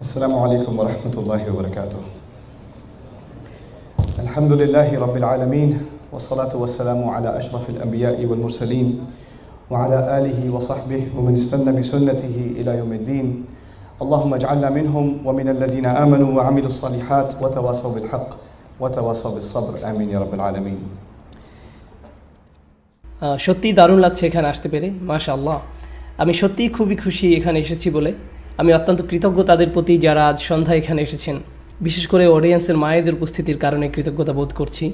السلام عليكم ورحمة الله وبركاته. الحمد لله رب العالمين والصلاة والسلام على أشرف الأنبياء والمرسلين وعلى آله وصحبه ومن استنى بسنته إلى يوم الدين. اللهم اجعلنا منهم ومن الذين آمنوا وعملوا الصالحات وتواصوا بالحق وتواصوا بالصبر. آمين يا رب العالمين. সত্যি দারুণ লাগছে এখানে আসতে পেরে, মাশাআল্লাহ। আমি সত্যিই খুবই খুশি এখানে এসেছি বলে। আমি অত্যন্ত কৃতজ্ঞ তাদের প্রতি যারা আজ সন্ধ্যায় এখানে এসেছেন। বিশেষ করে অডিয়েন্সের মায়েদের উপস্থিতির কারণে কৃতজ্ঞতা বোধ করছি।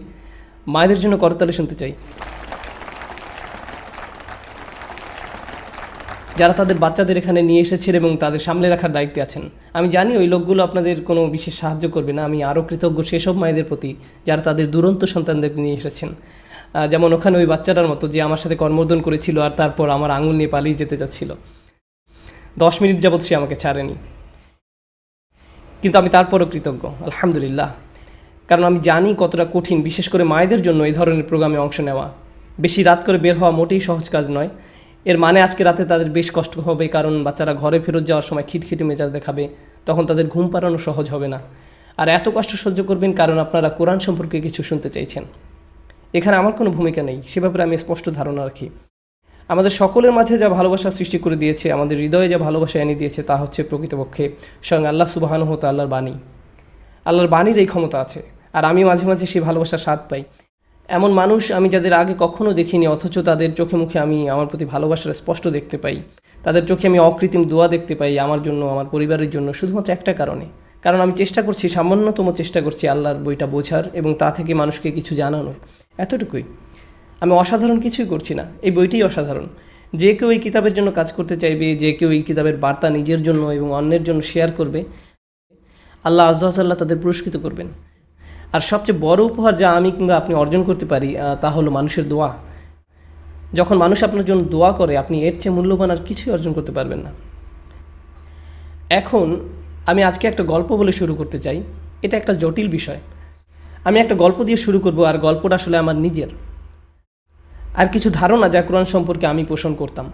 মায়েদের জন্য করতালি শুনতে চাই, যারা তাদের বাচ্চাদের এখানে নিয়ে এসেছেন এবং তাদের সামলে রাখার দায়িত্বে আছেন। আমি জানি ওই লোকগুলো আপনাদের কোনো বিশেষ সাহায্য করবে না। আমি আরও কৃতজ্ঞ সেসব মায়েদের প্রতি যারা তাদের দুরন্ত সন্তানদের নিয়ে এসেছেন। যেমন ওখানে ওই বাচ্চাটার মতো যে আমার সাথে কর্মর্দন করেছিল আর তারপর আমার আঙুল নিয়ে পালিয়ে যেতে যাচ্ছিল। 10 মিনিট যাবৎ সে আমাকে ছাড়েনি, কিন্তু আমি তারপরও কৃতজ্ঞ, আলহামদুলিল্লাহ। কারণ আমি জানি কতটা কঠিন, বিশেষ করে মায়েদের জন্য এই ধরনের প্রোগ্রামে অংশ নেওয়া। বেশি রাত করে বের হওয়া মোটেই সহজ কাজ নয়। এর মানে আজকে রাতে তাদের বেশ কষ্ট হবে, কারণ বাচ্চারা ঘরে ফেরত যাওয়ার সময় খিটখিটে মেজাজ দেখাবে, তখন তাদের ঘুম পাড়ানো সহজ হবে না। আর এত কষ্ট সহ্য করবেন কারণ আপনারা কোরআন সম্পর্কে কিছু শুনতে চাইছেন। এখানে আমার কোনো ভূমিকা নেই, সে ব্যাপারে আমি স্পষ্ট ধারণা রাখি। আমাদের সকলের মাঝে যা ভালোবাসা সৃষ্টি করে দিয়েছে, আমাদের হৃদয়ে যা ভালোবাসা এনে দিয়েছে, তা হচ্ছে প্রকৃতপক্ষে স্বয়ং আল্লাহ সুবহানাহু ওয়া তাআলার বাণী। আল্লাহর বাণীর এই ক্ষমতা আছে, আর আমি মাঝে মাঝে সেই ভালোবাসার স্বাদ পাই। এমন মানুষ আমি যাদের আগে কখনো দেখিনি, অথচ তাদের চোখে মুখে আমি আমার প্রতি ভালোবাসার স্পষ্ট দেখতে পাই। তাদের চোখে আমি অকৃত্রিম দোয়া দেখতে পাই আমার জন্য, আমার পরিবারের জন্য, শুধুমাত্র একটা কারণে। কারণ আমি চেষ্টা করছি, সামান্যতম চেষ্টা করছি আল্লাহর বইটা বোঝার এবং তা থেকে মানুষকে কিছু জানানোর, এতটুকুই। আমি অসাধারণ কিছুই করছি না, এই বইটিই অসাধারণ। যে কেউ এই কিতাবের জন্য কাজ করতে চাইবে, যে কেউ এই কিতাবের বার্তা নিজের জন্য এবং অন্যের জন্য শেয়ার করবে, আল্লাহ আযজা ওয়া জাল্লা তাদের পুরস্কৃত করবেন। আর সবচেয়ে বড় উপহার যা আমি কিংবা আপনি অর্জন করতে পারি, তা হলো মানুষের দোয়া। যখন মানুষ আপনার জন্য দোয়া করে, আপনি এর চেয়ে মূল্যবান আর কিছুই অর্জন করতে পারবেন না। এখন আমি আজকে একটা গল্প বলে শুরু করতে চাই। এটা একটা জটিল বিষয়। আমি একটা গল্প দিয়ে শুরু করব, আর গল্পটা আসলে আমার নিজের আর কিছু ধারণা যা কোরআন সম্পর্কে আমি পোষণ করতাম।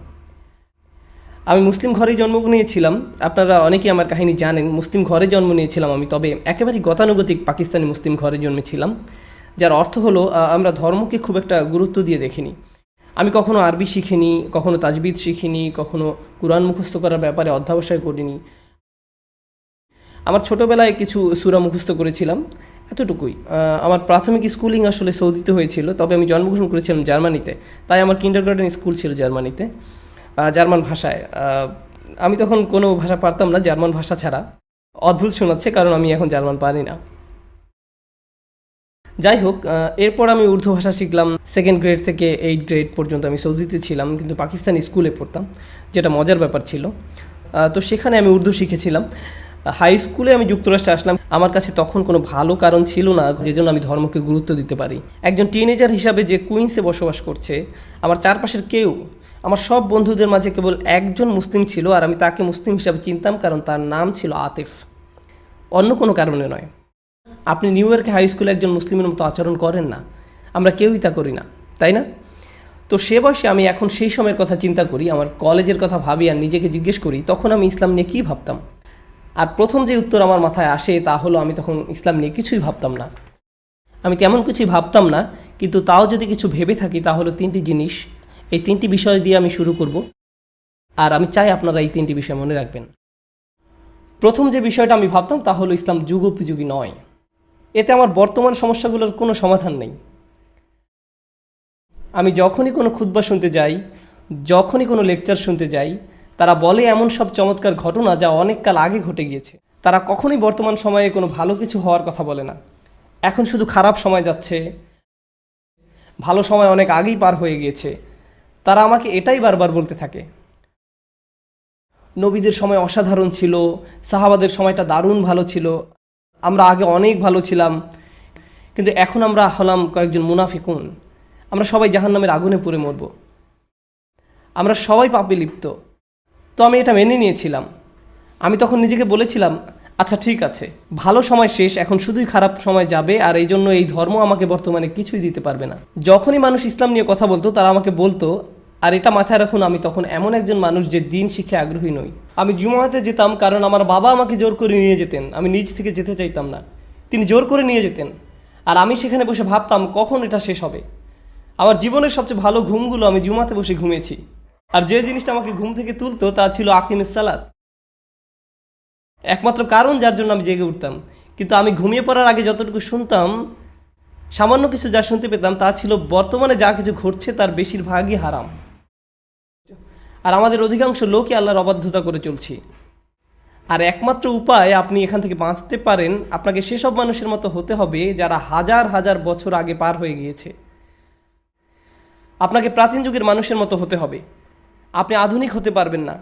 আমি মুসলিম ঘরেই জন্ম নিয়েছিলাম। আপনারা অনেকেই আমার কাহিনী জানেন। মুসলিম ঘরে জন্ম নিয়েছিলাম আমি, তবে একেবারেই গতানুগতিক পাকিস্তানি মুসলিম ঘরে জন্মেছিলাম, যার অর্থ হলো আমরা ধর্মকে খুব একটা গুরুত্ব দিয়ে দেখিনি। আমি কখনো আরবি শিখিনি, কখনো তাজবিদ শিখিনি, কখনো কোরআন মুখস্থ করার ব্যাপারে অধ্যবসায় করিনি। আমার ছোটোবেলায় কিছু সূরা মুখস্থ করেছিলাম, এতটুকুই। আমার প্রাথমিক স্কুলিং আসলে সৌদিতে হয়েছিল, তবে আমি জন্মগ্রহণ করেছিলাম জার্মানিতে, তাই আমার কিন্ডারগার্টেন স্কুল ছিল জার্মানিতে, জার্মান ভাষায়। আমি তখন কোনো ভাষা পারতাম না জার্মান ভাষা ছাড়া। অদ্ভুত শোনাচ্ছে, কারণ আমি এখন জার্মান পারি না। যাই হোক, এরপর আমি উর্দু ভাষা শিখলাম। 2nd গ্রেড থেকে 8th গ্রেড পর্যন্ত আমি সৌদিতে ছিলাম, কিন্তু পাকিস্তানি স্কুলে পড়তাম, যেটা মজার ব্যাপার ছিল। তো সেখানে আমি উর্দু শিখেছিলাম। হাই স্কুলে আমি যুক্তরাষ্ট্রে আসলাম। আমার কাছে তখন কোনো ভালো কারণ ছিল না যেজন্য আমি ধর্মকে গুরুত্ব দিতে পারি। একজন টিনেজার হিসাবে যে কুইন্সে বসবাস করছে, আমার চারপাশের কেউ, আমার সব বন্ধুদের মাঝে কেবল একজন মুসলিম ছিল, আর আমি তাকে মুসলিম হিসাবে চিনতাম কারণ তার নাম ছিল আতিফ, অন্য কোনো কারণে নয়। আপনি নিউ ইয়র্কে হাই স্কুলে একজন মুসলিমের মতো আচরণ করেন না, আমরা কেউই তা করি না, তাই না? তো সে বয়সে আমি এখন সেই সময়ের কথা চিন্তা করি, আমার কলেজের কথা ভাবি আর নিজেকে জিজ্ঞেস করি তখন আমি ইসলাম নিয়ে কী ভাবতাম। আর প্রথম যে উত্তর আমার মাথায় আসে তা হলো আমি তখন ইসলাম নিয়ে কিছুই ভাবতাম না। আমি তেমন কিছুই ভাবতাম না, কিন্তু তাও যদি কিছু ভেবে থাকি তা হলো 3টি জিনিস। এই 3টি বিষয় দিয়ে আমি শুরু করব, আর আমি চাই আপনারা এই 3টি বিষয় মনে রাখবেন। প্রথম যে বিষয়টা আমি ভাবতাম তা হলো ইসলাম যুগোপযোগী নয়। এতে আমার বর্তমান সমস্যাগুলোর কোনো সমাধান নেই। আমি যখনই কোনো খুতবা শুনতে যাই, যখনই কোনো লেকচার শুনতে যাই, তারা বলে এমন সব চমৎকার ঘটনা যা অনেক কাল আগে ঘটে গিয়েছে। তারা কখনোই বর্তমান সময়ে কোনো ভালো কিছু হওয়ার কথা বলে না। এখন শুধু খারাপ সময় যাচ্ছে, ভালো সময় অনেক আগেই পার হয়ে গিয়েছে। তারা আমাকে এটাই বারবার বলতে থাকে। নবীদের সময় অসাধারণ ছিল, সাহাবাদের সময়টা দারুণ ভালো ছিল, আমরা আগে অনেক ভালো ছিলাম, কিন্তু এখন আমরা হলাম কয়েকজন মুনাফিকুন। আমরা সবাই জাহান্নামের আগুনে পুড়ে মরব, আমরা সবাই পাপে লিপ্ত। তো আমি এটা মেনে নিয়েছিলাম। আমি তখন নিজেকে বলেছিলাম, আচ্ছা ঠিক আছে, ভালো সময় শেষ, এখন শুধুই খারাপ সময় যাবে, আর এই জন্য এই ধর্ম আমাকে বর্তমানে কিছুই দিতে পারবে না। যখনই মানুষ ইসলাম নিয়ে কথা বলতো, তারা আমাকে বলতো, আর এটা মাথায় রাখুন, আমি তখন এমন একজন মানুষ যে দিন শিখে আগ্রহী নই। আমি জুমাতে যেতাম কারণ আমার বাবা আমাকে জোর করে নিয়ে যেতেন, আমি নিজ থেকে যেতে চাইতাম না, তিনি জোর করে নিয়ে যেতেন। আর আমি সেখানে বসে ভাবতাম কখন এটা শেষ হবে। আমার জীবনের সবচেয়ে ভালো ঘুমগুলো আমি জুমাতে বসে ঘুমিয়েছি। আর যে জিনিসটা আমাকে ঘুম থেকে তুলতো তা ছিল আকিমিস সালাত, একমাত্র কারণ যার জন্য আমি জেগে উঠতাম। কিন্তু আমি ঘুমিয়ে পড়ার আগে যতটুকু শুনতাম, সামান্য কিছু যা শুনতে পেতাম তা ছিল বর্তমানে যা কিছু ঘটছে তার বেশিরভাগই হারাম। আর আমাদের অধিকাংশ লোকই আল্লাহর অবাধ্যতা করে চলছি। আর একমাত্র উপায় আপনি এখান থেকে বাঁচতে পারেন, আপনাকে সেসব মানুষের মতো হতে হবে যারা হাজার হাজার বছর আগে পার হয়ে গিয়েছে। আপনাকে প্রাচীন যুগের মানুষের মতো হতে হবে, আপনি আধুনিক হতে পারবেন না।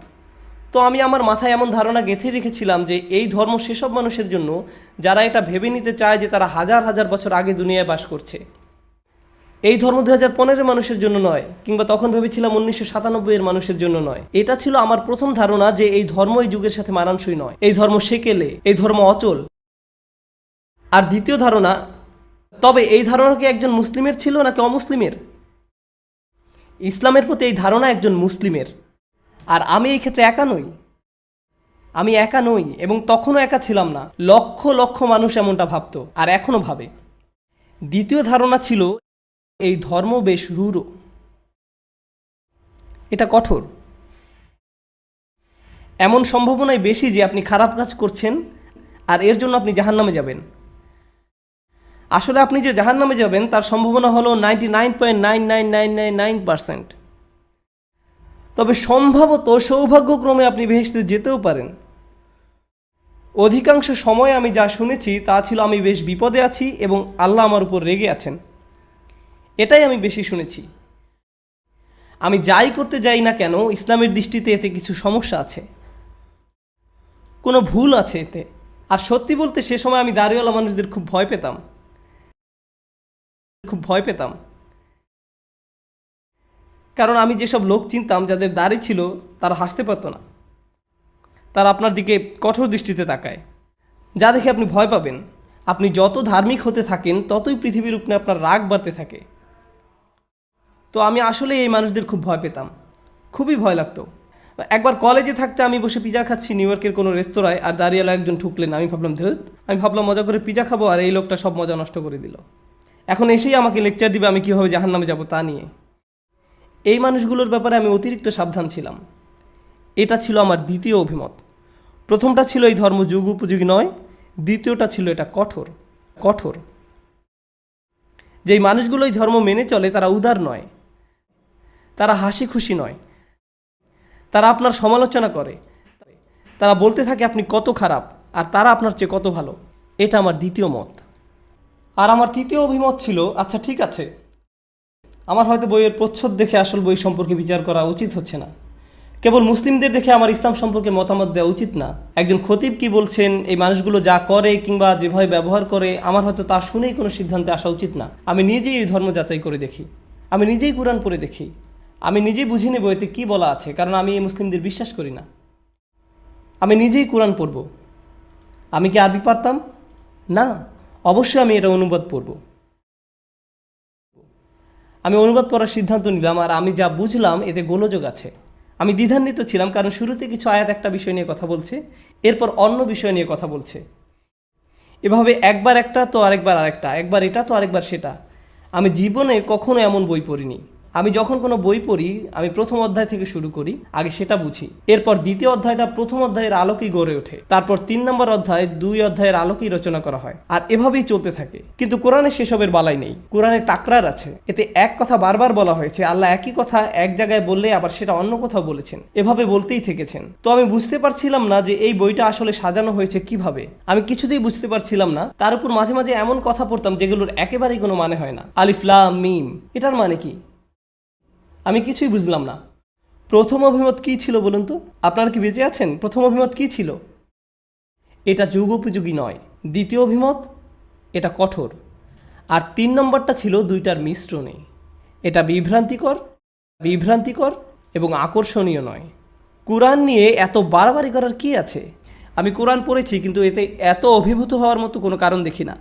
তো আমি আমার মাথায় এমন ধারণা গেঁথে রেখেছিলাম যে এই ধর্ম সেসব মানুষের জন্য যারা এটা ভেবে নিতে চায় যে তারা হাজার হাজার বছর আগে দুনিয়ায় বাস করছে। এই ধর্ম 2015 মানুষের জন্য নয়, কিংবা তখন ভেবেছিলাম 1997 এর মানুষের জন্য নয়। এটা ছিল আমার প্রথম ধারণা যে এই ধর্ম এই যুগের সাথে মানানসই নয়, এই ধর্ম সেকেলে, এই ধর্ম অচল। আর দ্বিতীয় ধারণা, তবে এই ধারণা কি একজন মুসলিমের ছিল নাকি অমুসলিমের? ইসলামের প্রতি এই ধারণা একজন মুসলিমের। আর আমি এই ক্ষেত্রে একা নই, আমি একা নই এবং তখনও একা ছিলাম না। লক্ষ লক্ষ মানুষ এমনটা ভাবতো আর এখনও ভাবে। দ্বিতীয় ধারণা ছিল এই ধর্ম বেশ রূঢ়, এটা কঠোর, এমন সম্ভাবনাই বেশি যে আপনি খারাপ কাজ করছেন আর এর জন্য আপনি জাহান্নামে যাবেন। আসলে আপনি যে জাহান্নামে যাবেন তার সম্ভাবনা হলো 99.99999%। তবে সম্ভবত সৌভাগ্যক্রমে আপনি বেহেশতে যেতেও পারেন। অধিকাংশ সময় আমি যা শুনেছি তা ছিল আমি বেশ বিপদে আছি এবং আল্লাহ আমার উপর রেগে আছেন, এটাই আমি বেশি শুনেছি। আমি যাই করতে যাই না কেন ইসলামের দৃষ্টিতে এতে কিছু সমস্যা আছে, কোনো ভুল আছে এতে। আর সত্যি বলতে সে সময় আমি দাড়িওয়ালা মানুষদের খুব ভয় পেতাম, কারণ আমি যেসব লোক চিনতাম যাদের দাড়ি ছিল তারা হাসতে পারতো না, তারা আপনার দিকে কঠোর দৃষ্টিতে তাকায়, যা দেখে আপনি ভয় পাবেন। আপনি যত ধার্মিক হতে থাকেন ততই পৃথিবীর উপরে আপনার রাগ বাড়তে থাকে। তো আমি আসলে এই মানুষদের খুব ভয় পেতাম, খুবই ভয় লাগতো। একবার কলেজে থাকতে আমি বসে পিজা খাচ্ছি নিউ ইয়র্কের কোনো রেস্তোরাঁয়, আর দাঁড়িয়েলা একজন ঠুকলেন। আমি ভাবলাম মজা করে পিজা খাবো, আর এই লোকটা সব মজা নষ্ট করে দিল। এখন এসেই আমাকে লেকচার দিবে আমি কীভাবে জাহান্নামে যাব তা নিয়ে। এই মানুষগুলোর ব্যাপারে আমি অতিরিক্ত সাবধান ছিলাম। এটা ছিল আমার দ্বিতীয় অভিমত। প্রথমটা ছিল এই ধর্ম যুগ উপযোগী নয়, দ্বিতীয়টা ছিল এটা কঠোর। যেই মানুষগুলো এই ধর্ম মেনে চলে তারা উদার নয়, তারা হাসি খুশি নয়, তারা আপনার সমালোচনা করে, তারা বলতে থাকে আপনি কত খারাপ আর তারা আপনার চেয়ে কত ভালো। এটা আমার দ্বিতীয় মত। আর আমার তৃতীয় অভিমত ছিল, আচ্ছা ঠিক আছে, আমার হয়তো বইয়ের প্রচ্ছদ দেখে আসল বই সম্পর্কে বিচার করা উচিত হচ্ছে না, কেবল মুসলিমদের দেখে আমার ইসলাম সম্পর্কে মতামত দেওয়া উচিত না। একজন খতিব কি বলছেন, এই মানুষগুলো যা করে কিংবা যেভাবে ব্যবহার করে, আমার হয়তো তা শুনেই কোনো সিদ্ধান্তে আসা উচিত না। আমি নিজেই এই ধর্ম যাচাই করে দেখি, আমি নিজেই কোরআন পড়ে দেখি, আমি নিজেই বুঝে নেব এতে কী বলা আছে, কারণ আমি এই মুসলিমদের বিশ্বাস করি না। আমি নিজেই কোরআন পড়ব। আমি কি আরবি পারতাম? না, অবশ্যই আমি এটা অনুবাদ পড়ব। আমি অনুবাদ পড়ার সিদ্ধান্ত নিলাম, আর আমি যা বুঝলাম এতে গোলযোগ আছে। আমি দ্বিধান্বিত ছিলাম, কারণ শুরুতে কিছু আয়াত একটা বিষয় নিয়ে কথা বলছে, এরপর অন্য বিষয় নিয়ে কথা বলছে, এভাবে একবার একটা তো আরেকবার আরেকটা, একবার এটা তো আরেকবার সেটা। আমি জীবনে কখনো এমন বই পড়িনি। আমি যখন কোনো বই পড়ি আমি প্রথম অধ্যায় থেকে শুরু করি, আগে সেটা বুঝি, এরপর দ্বিতীয় অধ্যায়টা প্রথম অধ্যায়ের আলোকেই গড়ে ওঠে, তারপর 3 নম্বর অধ্যায় 2 অধ্যায়ের আলোকেই রচনা করা হয়, আর এভাবেই চলতে থাকে। কিন্তু কোরআনে সেসবের বালাই নেই, কোরআনে টাকরার আছে। এতে এক কথা বারবার বলা হয়েছে, আল্লাহ একই কথা এক জায়গায় বললে আবার সেটা অন্য কোথাও বলেছেন, এভাবে বলতেই থেকেছেন। তো আমি বুঝতে পারছিলাম না যে এই বইটা আসলে সাজানো হয়েছে কিভাবে। আমি কিছুতেই বুঝতে পারছিলাম না। তার উপর মাঝে মাঝে এমন কথা পড়তাম যেগুলোর একেবারেই কোনো মানে হয় না। আলিফ লাম মিম, এটার মানে কি? আমি কিছুই বুঝলাম না। প্রথম অভিমত কী ছিল বলুন তো? আপনারা কি বেঁচে আছেন? প্রথম অভিমত কী ছিল? এটা যুগ উপযোগী নয়। দ্বিতীয় অভিমত, এটা কঠোর। আর 3 নম্বরটা ছিল দুইটার মিশ্রণে। এটা বিভ্রান্তিকর এবং আকর্ষণীয় নয়। কোরআন নিয়ে এত বাড়াবাড়ি করার কি আছে? আমি কোরআন পড়েছি, কিন্তু এতে এত অভিভূত হওয়ার মতো কোনো কারণ দেখি না।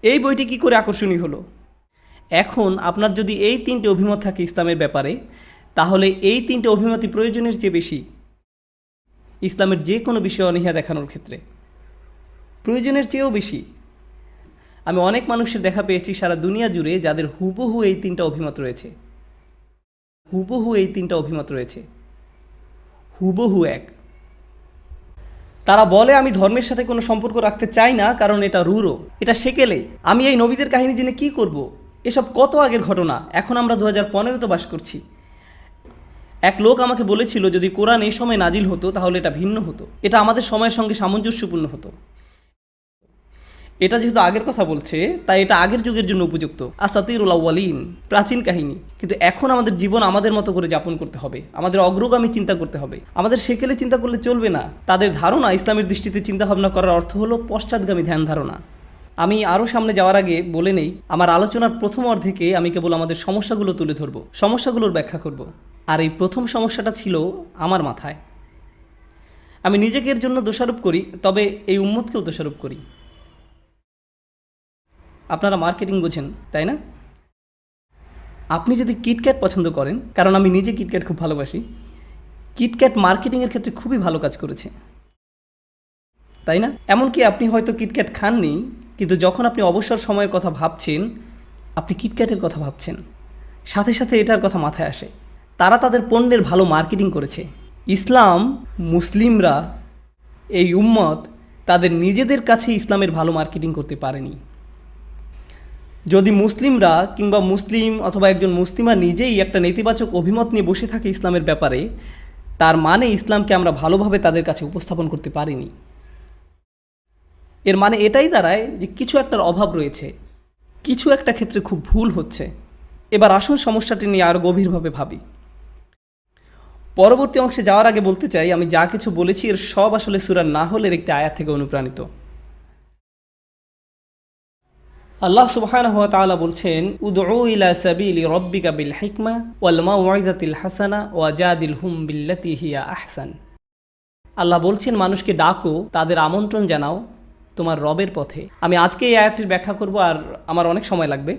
এই বইটি কি করে আকর্ষণীয় হলো? এখন আপনার যদি এই 3টে অভিমত থাকে ইসলামের ব্যাপারে, তাহলে এই তিনটে অভিমতই প্রয়োজনের চেয়ে বেশি ইসলামের যে কোনো বিষয়ে অনীহা দেখানোর ক্ষেত্রে, প্রয়োজনের চেয়েও বেশি। আমি অনেক মানুষের দেখা পেয়েছি সারা দুনিয়া জুড়ে যাদের হুবহু এই তিনটা অভিমত রয়েছে, হুবহু এই তিনটা অভিমত রয়েছে, হুবহু এক। তারা বলে আমি ধর্মের সাথে কোনো সম্পর্ক রাখতে চাই না, কারণ এটা রূঢ়, এটা সেকেলে। আমি এই নবীদের কাহিনী জেনে কী করব? এসব কত আগের ঘটনা, এখন আমরা 2015-তে বাস করছি। এক লোক আমাকে বলেছিল যদি কোরআন এই সময় নাজিল হতো তাহলে এটা ভিন্ন হতো, এটা আমাদের সময়ের সঙ্গে সামঞ্জস্যপূর্ণ হতো। এটা যেহেতু আগের কথা বলছে তাই এটা আগের যুগের জন্য উপযুক্ত, আসাতিরুল আউয়ালিন, প্রাচীন কাহিনী। কিন্তু এখন আমাদের জীবন আমাদের মতো করে যাপন করতে হবে, আমাদের অগ্রগামী চিন্তা করতে হবে, আমাদের সেকেলে চিন্তা করলে চলবে না। তাদের ধারণা ইসলামের দৃষ্টিতে চিন্তাভাবনা করার অর্থ হলো পশ্চাৎগামী ধ্যান ধারণা। আমি আরও সামনে যাওয়ার আগে বলে নেই, আমার আলোচনার প্রথম অর্ধেকে আমি কেবল আমাদের সমস্যাগুলো তুলে ধরব, সমস্যাগুলোর ব্যাখ্যা করব। আর এই প্রথম সমস্যাটা ছিল আমার মাথায়। আমি নিজেকে এর জন্য দোষারোপ করি, তবে এই উম্মতকেও দোষারোপ করি। আপনারা মার্কেটিং বোঝেন তাই না? আপনি যদি কিটক্যাট পছন্দ করেন, কারণ আমি নিজে কিটক্যাট খুব ভালোবাসি, কিটক্যাট মার্কেটিংয়ের ক্ষেত্রে খুবই ভালো কাজ করেছে, তাই না? এমনকি আপনি হয়তো কিটক্যাট খাননি, কিন্তু যখন আপনি অবসর সময়ের কথা ভাবছেন আপনি কিটক্যাটের কথা ভাবছেন, সাথে সাথে এটার কথা মাথায় আসে। তারা তাদের পণ্যের ভালো মার্কেটিং করেছে। ইসলাম, মুসলিমরা, এই উম্মত তাদের নিজেদের কাছে ইসলামের ভালো মার্কেটিং করতে পারেনি। যদি মুসলিমরা কিংবা মুসলিম অথবা একজন মুসলিমা নিজেই একটা নেতিবাচক অভিমত নিয়ে বসে থাকে ইসলামের ব্যাপারে, তার মানে ইসলামকে আমরা ভালোভাবে তাদের কাছে উপস্থাপন করতে পারিনি। এর মানে এটাই দাঁড়ায় যে কিছু একটার অভাব রয়েছে, কিছু একটা ক্ষেত্রে খুব ভুল হচ্ছে। এবার আসুন সমস্যাটি নিয়ে আরও গভীরভাবে ভাবি। পরবর্তী অংশে যাওয়ার আগে বলতে চাই, আমি যা কিছু বলেছি এর সব আসলে সূরা নাহলের একটি আয়াত থেকে অনুপ্রাণিত। আল্লাহ সুবহানাহু ওয়া তাআলা বলছেন, উদউ ইলা সাবিলি রাব্বিকা বিল হিকমা ওয়াল মাউইযাতিল হাসানা ওয়াজাদিলহুম বিল্লাতী হিয়া আহসান। আল্লাহ বলছেন মানুষকে ডাকো, তাদের আমন্ত্রণ জানাও তোমার রবের পথে। আমি আজকে এই আয়াতটির ব্যাখ্যা করব, আর আমার অনেক সময় লাগবে।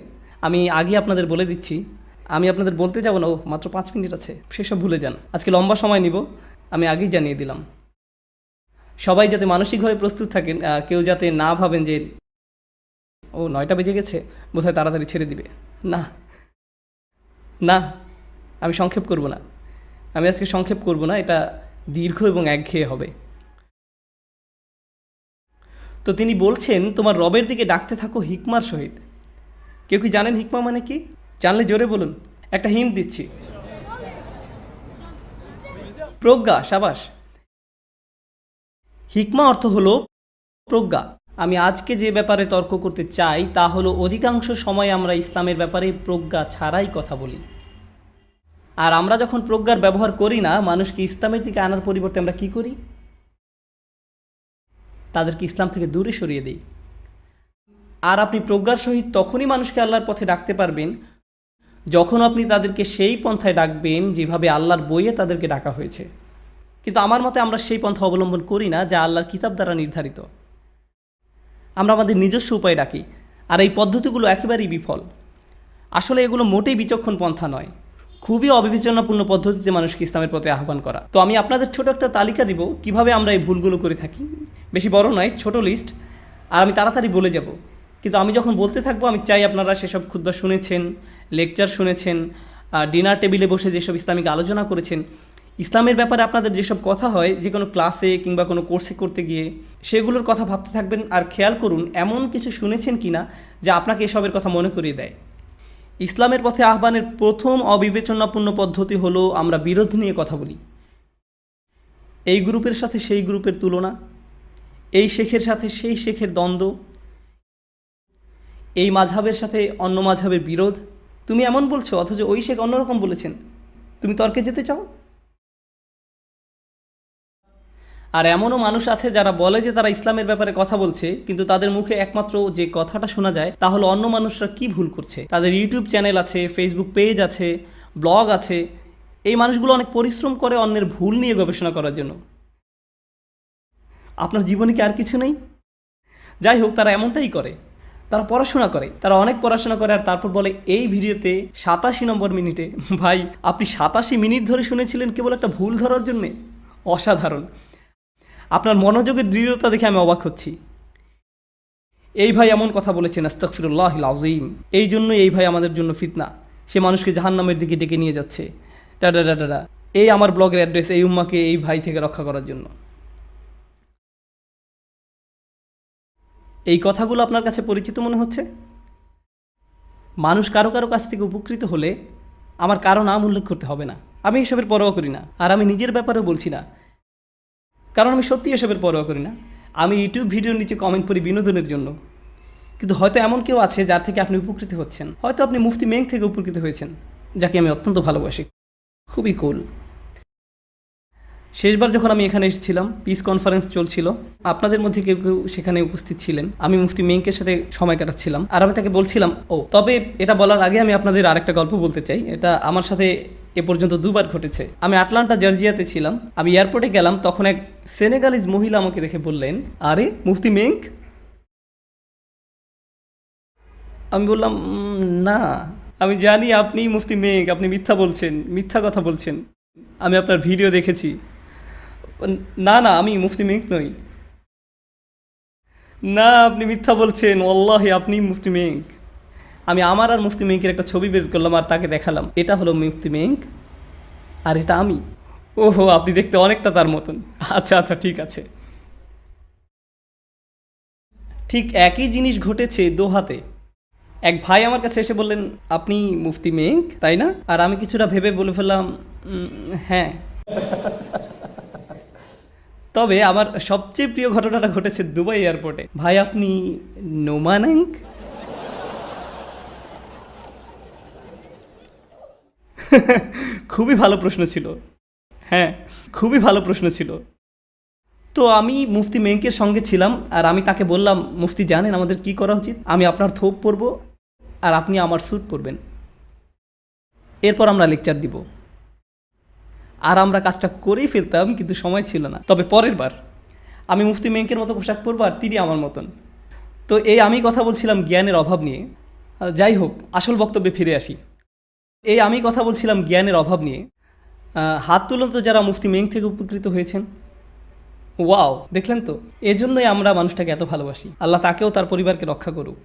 আমি আগে আপনাদের বলে দিচ্ছি, আমি আপনাদের বলতে যাব না, মাত্র 5 মিনিট আছে, সেসব ভুলে যান। আজকে লম্বা সময় নিব, আমি আগেই জানিয়ে দিলাম। সবাই যাতে মানসিকভাবে প্রস্তুত থাকেন, কেউ যাতে না ভাবেন যে ও 9টা বেজে গেছে, বোধহয় তাড়াতাড়ি ছেড়ে দিবে। না না, আমি সংক্ষেপ করব না, আমি আজকে সংক্ষেপ করব না, এটা দীর্ঘ এবং একঘেয়ে হবে। তো তিনি বলছেন তোমার রবের দিকে ডাকতে থাকো হিকমার সহিত। কেউ কি জানেন হিকমা মানে কি? জানলে জোরে বলুন, একটা হিন্ট দিচ্ছি। প্রজ্ঞা, সাবাস। হিকমা অর্থ হলো প্রজ্ঞা। আমি আজকে যে ব্যাপারে তর্ক করতে চাই তা হলো অধিকাংশ সময় আমরা ইসলামের ব্যাপারে প্রজ্ঞা ছাড়াই কথা বলি। আর আমরা যখন প্রজ্ঞার ব্যবহার করি না, মানুষকে ইসলামের দিকে আনার পরিবর্তে আমরা কি করি? তাদেরকে ইসলাম থেকে দূরে সরিয়ে দিই। আর আপনি প্রজ্ঞার সহিত তখনই মানুষকে আল্লাহর পথে ডাকতে পারবেন যখন আপনি তাদেরকে সেই পন্থায় ডাকবেন যেভাবে আল্লাহর বইয়ে তাদেরকে ডাকা হয়েছে। কিন্তু আমার মতে আমরা সেই পন্থা অবলম্বন করি না যা আল্লাহর কিতাব দ্বারা নির্ধারিত। আমরা আমাদের নিজস্ব উপায়ে ডাকি, আর এই পদ্ধতিগুলো একেবারেই বিফল। আসলে এগুলো মোটেই বিচক্ষণ পন্থা নয়, খুবই অবিবেচনাপূর্ণ পদ্ধতিতে মানুষকে ইসলামের পথে আহ্বান করা। তো আমি আপনাদের ছোট একটা তালিকা দিব কিভাবে আমরা এই ভুলগুলো করে থাকি। বেশি বড় নয়, ছোট লিস্ট, আর আমি তাড়াতাড়ি বলে যাব। কিন্তু আমি যখন বলতে থাকবো আমি চাই আপনারা সেসব খুতবা শুনেছেন, লেকচার শুনেছেন, ডিনার টেবিলে বসে যেসব ইসলামিক আলোচনা করেছেন, ইসলামের ব্যাপারে আপনাদের যেসব কথা হয় যে কোনো ক্লাসে কিংবা কোনো কোর্সে করতে গিয়ে, সেগুলোর কথা ভাবতে থাকবেন। আর খেয়াল করুন এমন কিছু শুনেছেন কি না যা আপনাকে এসবের কথা মনে করিয়ে দেয়। ইসলামের পথে আহ্বানের প্রথম অবিবেচনাপূর্ণ পদ্ধতি হলো আমরা বিরোধ নিয়ে কথা বলি। এই গ্রুপের সাথে সেই গ্রুপের তুলনা, এই শেখের সাথে সেই শেখের দ্বন্দ্ব, এই মাঝহাবের সাথে অন্য মাঝহাবের বিরোধ। তুমি এমন বলছো অথচ ওই শেখ অন্যরকম বলেছেন, তুমি তর্কে যেতে চাও? আর এমনও মানুষ আছে যারা বলে যে তারা ইসলামের ব্যাপারে কথা বলছে, কিন্তু তাদের মুখে একমাত্র যে কথাটা শোনা যায় তা হলো অন্য মানুষরা কি ভুল করছে। তাদের ইউটিউব চ্যানেল আছে, ফেসবুক পেজ আছে, ব্লগ আছে। এই মানুষগুলো অনেক পরিশ্রম করে অন্যের ভুল নিয়ে গবেষণা করার জন্য। আপনার জীবনে কি আর কিছু নেই? যাই হোক, তারা এমনটাই করে। তারা পড়াশোনা করে, তারা অনেক পড়াশোনা করে, আর তারপর বলে এই ভিডিওতে 87 নম্বর মিনিটে। ভাই, আপনি 87 মিনিট ধরে শুনেছিলেন কেবল একটা ভুল ধরার জন্যে? অসাধারণ। আপনার মনোযোগের দৃঢ়তা দেখে আমি অবাক হচ্ছি। এই ভাই এমন কথা বলেছেন, আস্তাগফিরুল্লাহিল আযীম। এই জন্যই এই ভাই আমাদের জন্য ফিতনা। সে মানুষকে জাহান্নামের দিকে ডেকে নিয়ে যাচ্ছে। ডাডা। এই আমার ব্লগের অ্যাড্রেস, এই উম্মাকে এই ভাই থেকে রক্ষা করার জন্য। এই কথাগুলো আপনার কাছে পরিচিত মনে হচ্ছে? মানুষ কারো কারো কাছ থেকে উপকৃত হলে আমার কারো নাম উল্লেখ করতে হবে না। আমি এসবের পরোয়া করি না, আর আমি নিজের ব্যাপারেও বলছি না, কারণ আমি সত্যি এসবের পরোয়া করি না। আমি ইউটিউব ভিডিওর নিচে কমেন্ট করি বিনোদনের জন্য। কিন্তু হয়তো এমন কেউ আছে যার থেকে আপনি উপকৃত হচ্ছেন। হয়তো আপনি মুফতি মেং থেকে উপকৃত হয়েছেন, যাকে আমি অত্যন্ত ভালোবাসি। খুবই কুল। শেষবার যখন আমি এখানে এসেছিলাম, পিস কনফারেন্স চলছিল, আপনাদের মধ্যে কেউ কেউ সেখানে উপস্থিত ছিলেন। আমি মুফতি মেংকের সাথে সময় কাটাচ্ছিলাম, আর আমি তাকে বলছিলাম, তবে এটা বলার আগে আমি আপনাদের আরেকটা গল্প বলতে চাই। এটা আমার সাথে এ পর্যন্ত 2 বার ঘটেছে। আমি আটলান্টা জর্জিয়াতে ছিলাম। আমি এয়ারপোর্টে গেলাম, তখন এক সেনেগালিজ মহিলা আমাকে দেখে বললেন, আরে মুফতি মেং? আমি বললাম, না, আমি জানি আপনি মুফতি মেং, আপনি মিথ্যা বলছেন, মিথ্যা কথা বলছেন, আমি আপনার ভিডিও দেখেছি। না, আমি মুফতি মেং নই। না, আপনি মিথ্যা বলছেন, ওয়াল্লাহি আপনি মুফতি মেং। আমি আমার আর মুফতি মেংকের একটা ছবি বের করলাম, আর তাকে দেখালাম, এটা হলো মুফতি মেং, আর এটা আমি। ওহো, আপনি দেখতে অনেকটা তার মতন। আচ্ছা, ঠিক আছে। ঠিক একই জিনিস ঘটেছে দোহাতে। এক ভাই আমার কাছে এসে বললেন, আপনি মুফতি মেং, তাই না? আর আমি কিছুটা ভেবে বলে ফেললাম, হ্যাঁ। তবে আমার সবচেয়ে প্রিয় ঘটনাটা ঘটেছে দুবাই এয়ারপোর্টে। ভাই, আপনি নোমানেং? খুবই ভালো প্রশ্ন ছিল। হ্যাঁ, খুবই ভালো প্রশ্ন ছিল। তো আমি মুফতি মেংকের সঙ্গে ছিলাম, আর আমি তাকে বললাম, মুফতি জানেন আমাদের কি করা উচিত? আমি আপনার থোপ পরব, আর আপনি আমার স্যুট পরবেন। এরপর আমরা লেকচার দিব। আর আমরা কাজটা করেই ফেলতাম, কিন্তু সময় ছিল না। তবে পরের বার আমি মুফতি মেংকের মতো পোশাক পরবো, আর তিনি আমার মতন। তো এই আমি কথা বলছিলাম জ্ঞানের অভাব নিয়ে। যাই হোক, আসল বক্তব্যে ফিরে আসি। আমি কথা বলছিলাম জ্ঞানের অভাব নিয়ে। হাত তুলুন তো যারা মুফতি মেং থেকে উপকৃত হয়েছেন। ওয়াও, দেখলেন তো? এজন্যই আমরা মানুষটাকে এত ভালোবাসি। আল্লাহ তাকেও তার পরিবারকে রক্ষা করুক।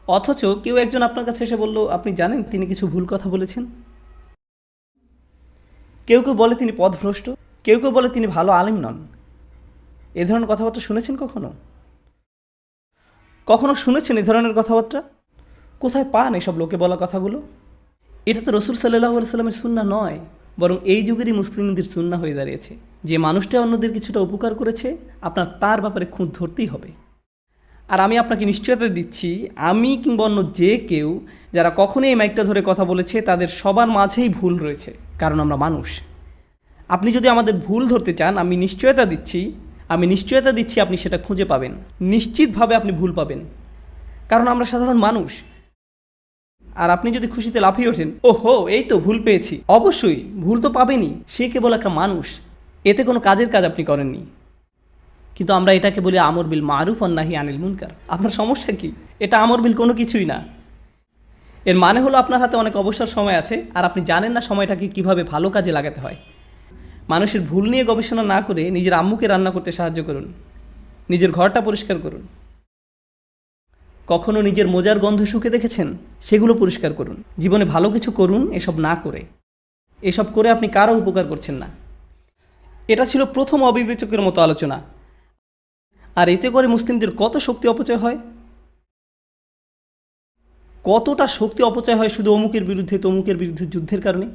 অথচ কেউ একজন আপনার কাছে এসে বলল, আপনি জানেন তিনি কিছু ভুল কথা বলেছেন। কেউ কেউ বলে তিনি পথভ্রষ্ট, কেউ কেউ বলে তিনি ভালো আলিম নন। এ ধরনের কথাবার্তা শুনেছেন কখনো? কখনো শুনেছেন এ ধরনের কথাবার্তা? কোথায় পান এসব লোকে বলা কথাগুলো? এটা তো রসুল সাল্লাল্লাহু আলাইহি সাল্লামের সুন্নাহ নয়, বরং এই যুগেরই মুসলিমদের সুন্নাহ হয়ে দাঁড়িয়েছে। যে মানুষটা অন্যদের কিছুটা উপকার করেছে, আপনার তার ব্যাপারে খুঁত ধরতেই হবে। আর আমি আপনাকে নিশ্চয়তা দিচ্ছি, আমি কিংবা অন্য যে কেউ যারা কখনোই এই মাইকটা ধরে কথা বলেছে, তাদের সবার মাঝেই ভুল রয়েছে, কারণ আমরা মানুষ। আপনি যদি আমাদের ভুল ধরতে চান, আমি নিশ্চয়তা দিচ্ছি আপনি সেটা খুঁজে পাবেন। নিশ্চিতভাবে আপনি ভুল পাবেন, কারণ আমরা সাধারণ মানুষ। আর আপনি যদি খুশিতে লাফিয়ে ওঠেন, ওহো এই তো ভুল পেয়েছি, অবশ্যই ভুল তো পাবেনই, সে কেবল একটা মানুষ, এতে কোনো কাজের কাজ আপনি করেননি। কিন্তু আমরা এটাকে বলি আমর বিল মারুফ ওয়ান নাহি আনিল মুনকার। আপনার সমস্যা কি? এটা আমর বিল কোনো কিছুই না। এর মানে হলো আপনার হাতে অনেক অবসর সময় আছে, আর আপনি জানেন না সময়টাকে কিভাবে ভালো কাজে লাগাতে হয়। মানুষের ভুল নিয়ে গবেষণা না করে নিজের আম্মুকে রান্না করতে সাহায্য করুন, নিজের ঘরটা পরিষ্কার করুন। কখনো নিজের মোজার গন্ধ শুকে দেখেছেন? সেগুলো পরিষ্কার করুন। জীবনে ভালো কিছু করুন, এসব না করে। এসব করে আপনি কারো উপকার করছেন না। এটা ছিল প্রথম অবিবেচকের মতো আলোচনা। আর এতে করে মুসলিমদের কত শক্তি অপচয় হয়, কতটা শক্তি অপচয় হয় শুধু অমুকের বিরুদ্ধে তমুকের বিরুদ্ধে যুদ্ধের কারণে।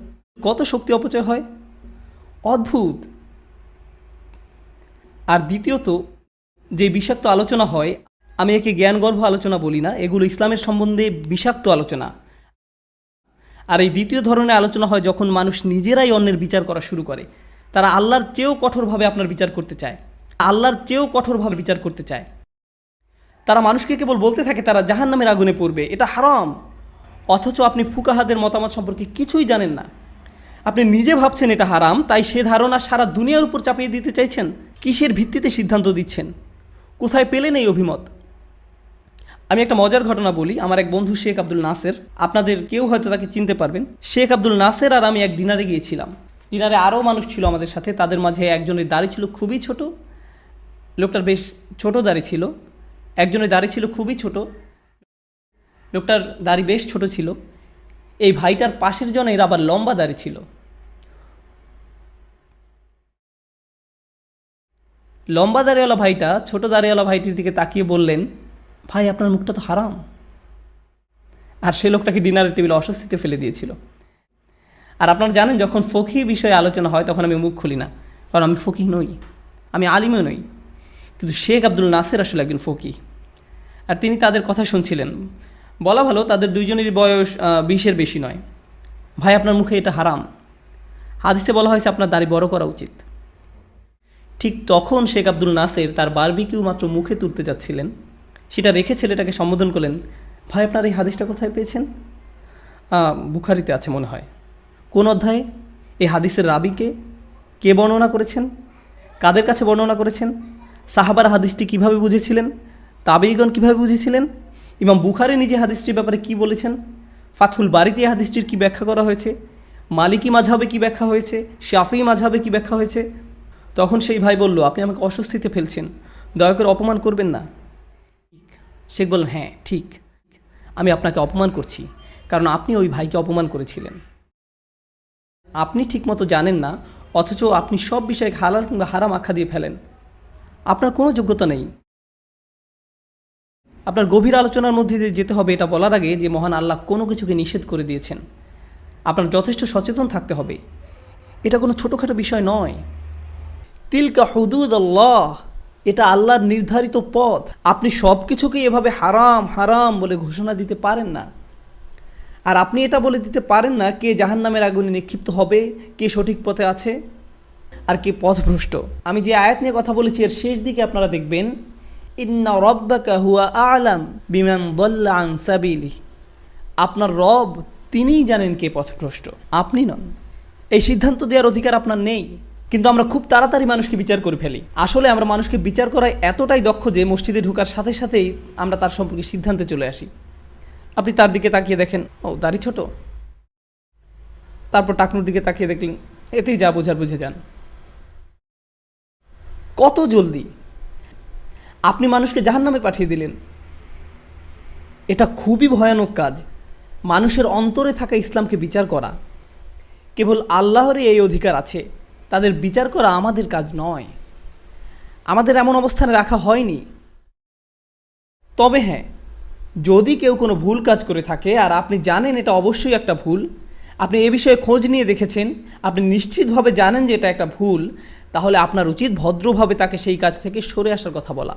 কত শক্তি অপচয় হয়, অদ্ভুত। আর দ্বিতীয়ত, যে বিষাক্ত আলোচনা হয়, আমি একে জ্ঞানগর্ভ আলোচনা বলি না, এগুলো ইসলামের সম্বন্ধে বিষাক্ত আলোচনা। আর এই দ্বিতীয় ধরনের আলোচনা হয় যখন মানুষ নিজেরাই অন্যের বিচার করা শুরু করে। তারা আল্লাহর চেয়েও কঠোরভাবে আপনার বিচার করতে চায়, তারা মানুষকে কেবল বলতে থাকে তারা জাহান্নামের আগুনে পড়বে, এটা হারাম। অথচ আপনি ফুকাহাদের মতামত সম্পর্কে কিছুই জানেন না। আপনি নিজে ভাবছেন এটা হারাম, তাই সে ধারণা সারা দুনিয়ার উপর চাপিয়ে দিতে চাইছেন। কিসের ভিত্তিতে সিদ্ধান্ত দিচ্ছেন? কোথায় পেলেন এই অভিমত? আমি একটা মজার ঘটনা বলি। আমার এক বন্ধু শেখ আব্দুল নাসের, আপনাদের কেউ হয়তো তাকে চিনতে পারবেন। শেখ আব্দুল নাসের আর আমি এক ডিনারে গিয়েছিলাম। ডিনারে আরও মানুষ ছিল আমাদের সাথে। তাদের মাঝে একজনের দাড়ি ছিল খুবই ছোট, লোকটার বেশ ছোট দাড়ি ছিল। একজনের দাড়ি ছিল খুবই ছোট, লোকটার দাড়ি বেশ ছোট ছিল। এই ভাইটার পাশের জনের আবার লম্বা দাড়ি ছিল। লম্বা দাড়িওয়ালা ভাইটা ছোট দাড়িওয়ালা ভাইটির দিকে তাকিয়ে বললেন, ভাই আপনার মুখটা তো হারাম। আর সে লোকটাকে ডিনারের টেবিলে অস্বস্তিতে ফেলে দিয়েছিল। আর আপনারা জানেন, যখন ফকিহ বিষয়ে আলোচনা হয় তখন আমি মুখ খুলি না, কারণ আমি ফকিহ নই, আমি আলিমও নই। কিন্তু শেখ আব্দুল নাসের আসলে একজন ফকিহ। আর তিনি তাদের কথা শুনছিলেন। বলা ভালো তাদের দুইজনেরই বয়স 20-এর বেশি নয়। ভাই আপনার মুখে এটা হারাম, হাদিসে বলা হয়েছে আপনার দাড়ি বড় করা উচিত। ঠিক তখন শেখ আব্দুল নাসের তার বারবিকিউ মাত্র মুখে তুলতে যাচ্ছিলেন, সেটা রেখে ছেলেটাকে সম্বোধন করলেন, ভাই আপনার এই হাদিসটা কোথায় পেয়েছেন? বুখারিতে আছে মনে হয়। কোন অধ্যায়ে? এই হাদিসের রাবিকে কে বর্ণনা করেছেন? কাদের কাছে বর্ণনা করেছেন? সাহাবারা হাদিসটি কিভাবে বুঝেছিলেন? তাবেঈগণ কিভাবে বুঝেছিলেন? ইমাম বুখারী নিজে হাদিসটির ব্যাপারে কি বলেছেন? ফাথুল বারীতে এই হাদিসটির কি ব্যাখ্যা করা হয়েছে? মালিকি মাযহাবে কি ব্যাখ্যা হয়েছে? শাফিঈ মাযহাবে কি ব্যাখ্যা হয়েছে? তখন সেই ভাই বলল, আপনি আমাকে অস্বস্তিতে ফেলছেন, দয়া করে অপমান করবেন না। শেখ বললেন, হ্যাঁ ঠিক, আমি আপনাকে অপমান করছি, কারণ আপনি ওই ভাইকে অপমান করেছিলেন। আপনি ঠিকমতো জানেন না, অথচ আপনি সব বিষয়ে হালাল কিংবা হারাম আখ্যা দিয়ে ফেলেন। আপনার কোনো যোগ্যতা নেই। আপনার গভীর আলোচনার মধ্যে দিয়ে যেতে হবে এটা বলার আগে যে মহান আল্লাহ কোনো কিছুকে নিষেধ করে দিয়েছেন। আপনার যথেষ্ট সচেতন থাকতে হবে। এটা কোনো ছোটোখাটো বিষয় নয়। তিলকা হুদুদুল্লাহ, এটা আল্লাহর নির্ধারিত পথ। আপনি সব কিছুকেই এভাবে হারাম হারাম বলে ঘোষণা দিতে পারেন না। আর আপনি এটা বলে দিতে পারেন না কে জাহান্নামের আগুনে নিক্ষিপ্ত হবে, কে সঠিক পথে আছে, আর কে পথভ্রষ্ট। আমি যে আয়াত নিয়ে কথা বলেছি এর শেষ দিকে আপনারা দেখবেন, ইন্না রাব্বাকা হুয়া আ'লাম বিমান দাল্লা আন সাবিলিহি। আপনার রব তিনিই জানেন কে পথভ্রষ্ট, আপনি নন। এই সিদ্ধান্ত দেওয়ার অধিকার আপনার নেই। কিন্তু আমরা খুব তাড়াতাড়ি মানুষকে বিচার করে ফেলি। আসলে আমরা মানুষকে বিচার করায় এতটাই দক্ষ যে মসজিদে ঢোকার সাথে সাথেই আমরা তার সম্পর্কে সিদ্ধান্তে চলে আসি। আপনি তার দিকে তাকিয়ে দেখেন, ও দাড়ি ছোট, তারপর টাকনুর দিকে তাকিয়ে দেখলেন, এতেই যা বোঝার বুঝে যান। কত জলদি আপনি মানুষকে জাহান্নামে পাঠিয়ে দিলেন। এটা খুবই ভয়ানক কাজ, মানুষের অন্তরে থাকা ইসলামকে বিচার করা। কেবল আল্লাহরই এই অধিকার আছে, তাদের বিচার করা আমাদের কাজ নয়। আমাদের এমন অবস্থানে রাখা হয়নি। তবে হ্যাঁ, যদি কেউ কোনো ভুল কাজ করে থাকে আর আপনি জানেন এটা অবশ্যই একটা ভুল, আপনি এ বিষয়ে খোঁজ নিয়ে দেখেছেন, আপনি নিশ্চিতভাবে জানেন যে এটা একটা ভুল, তাহলে আপনার উচিত ভদ্রভাবে তাকে সেই কাজ থেকে সরে আসার কথা বলা।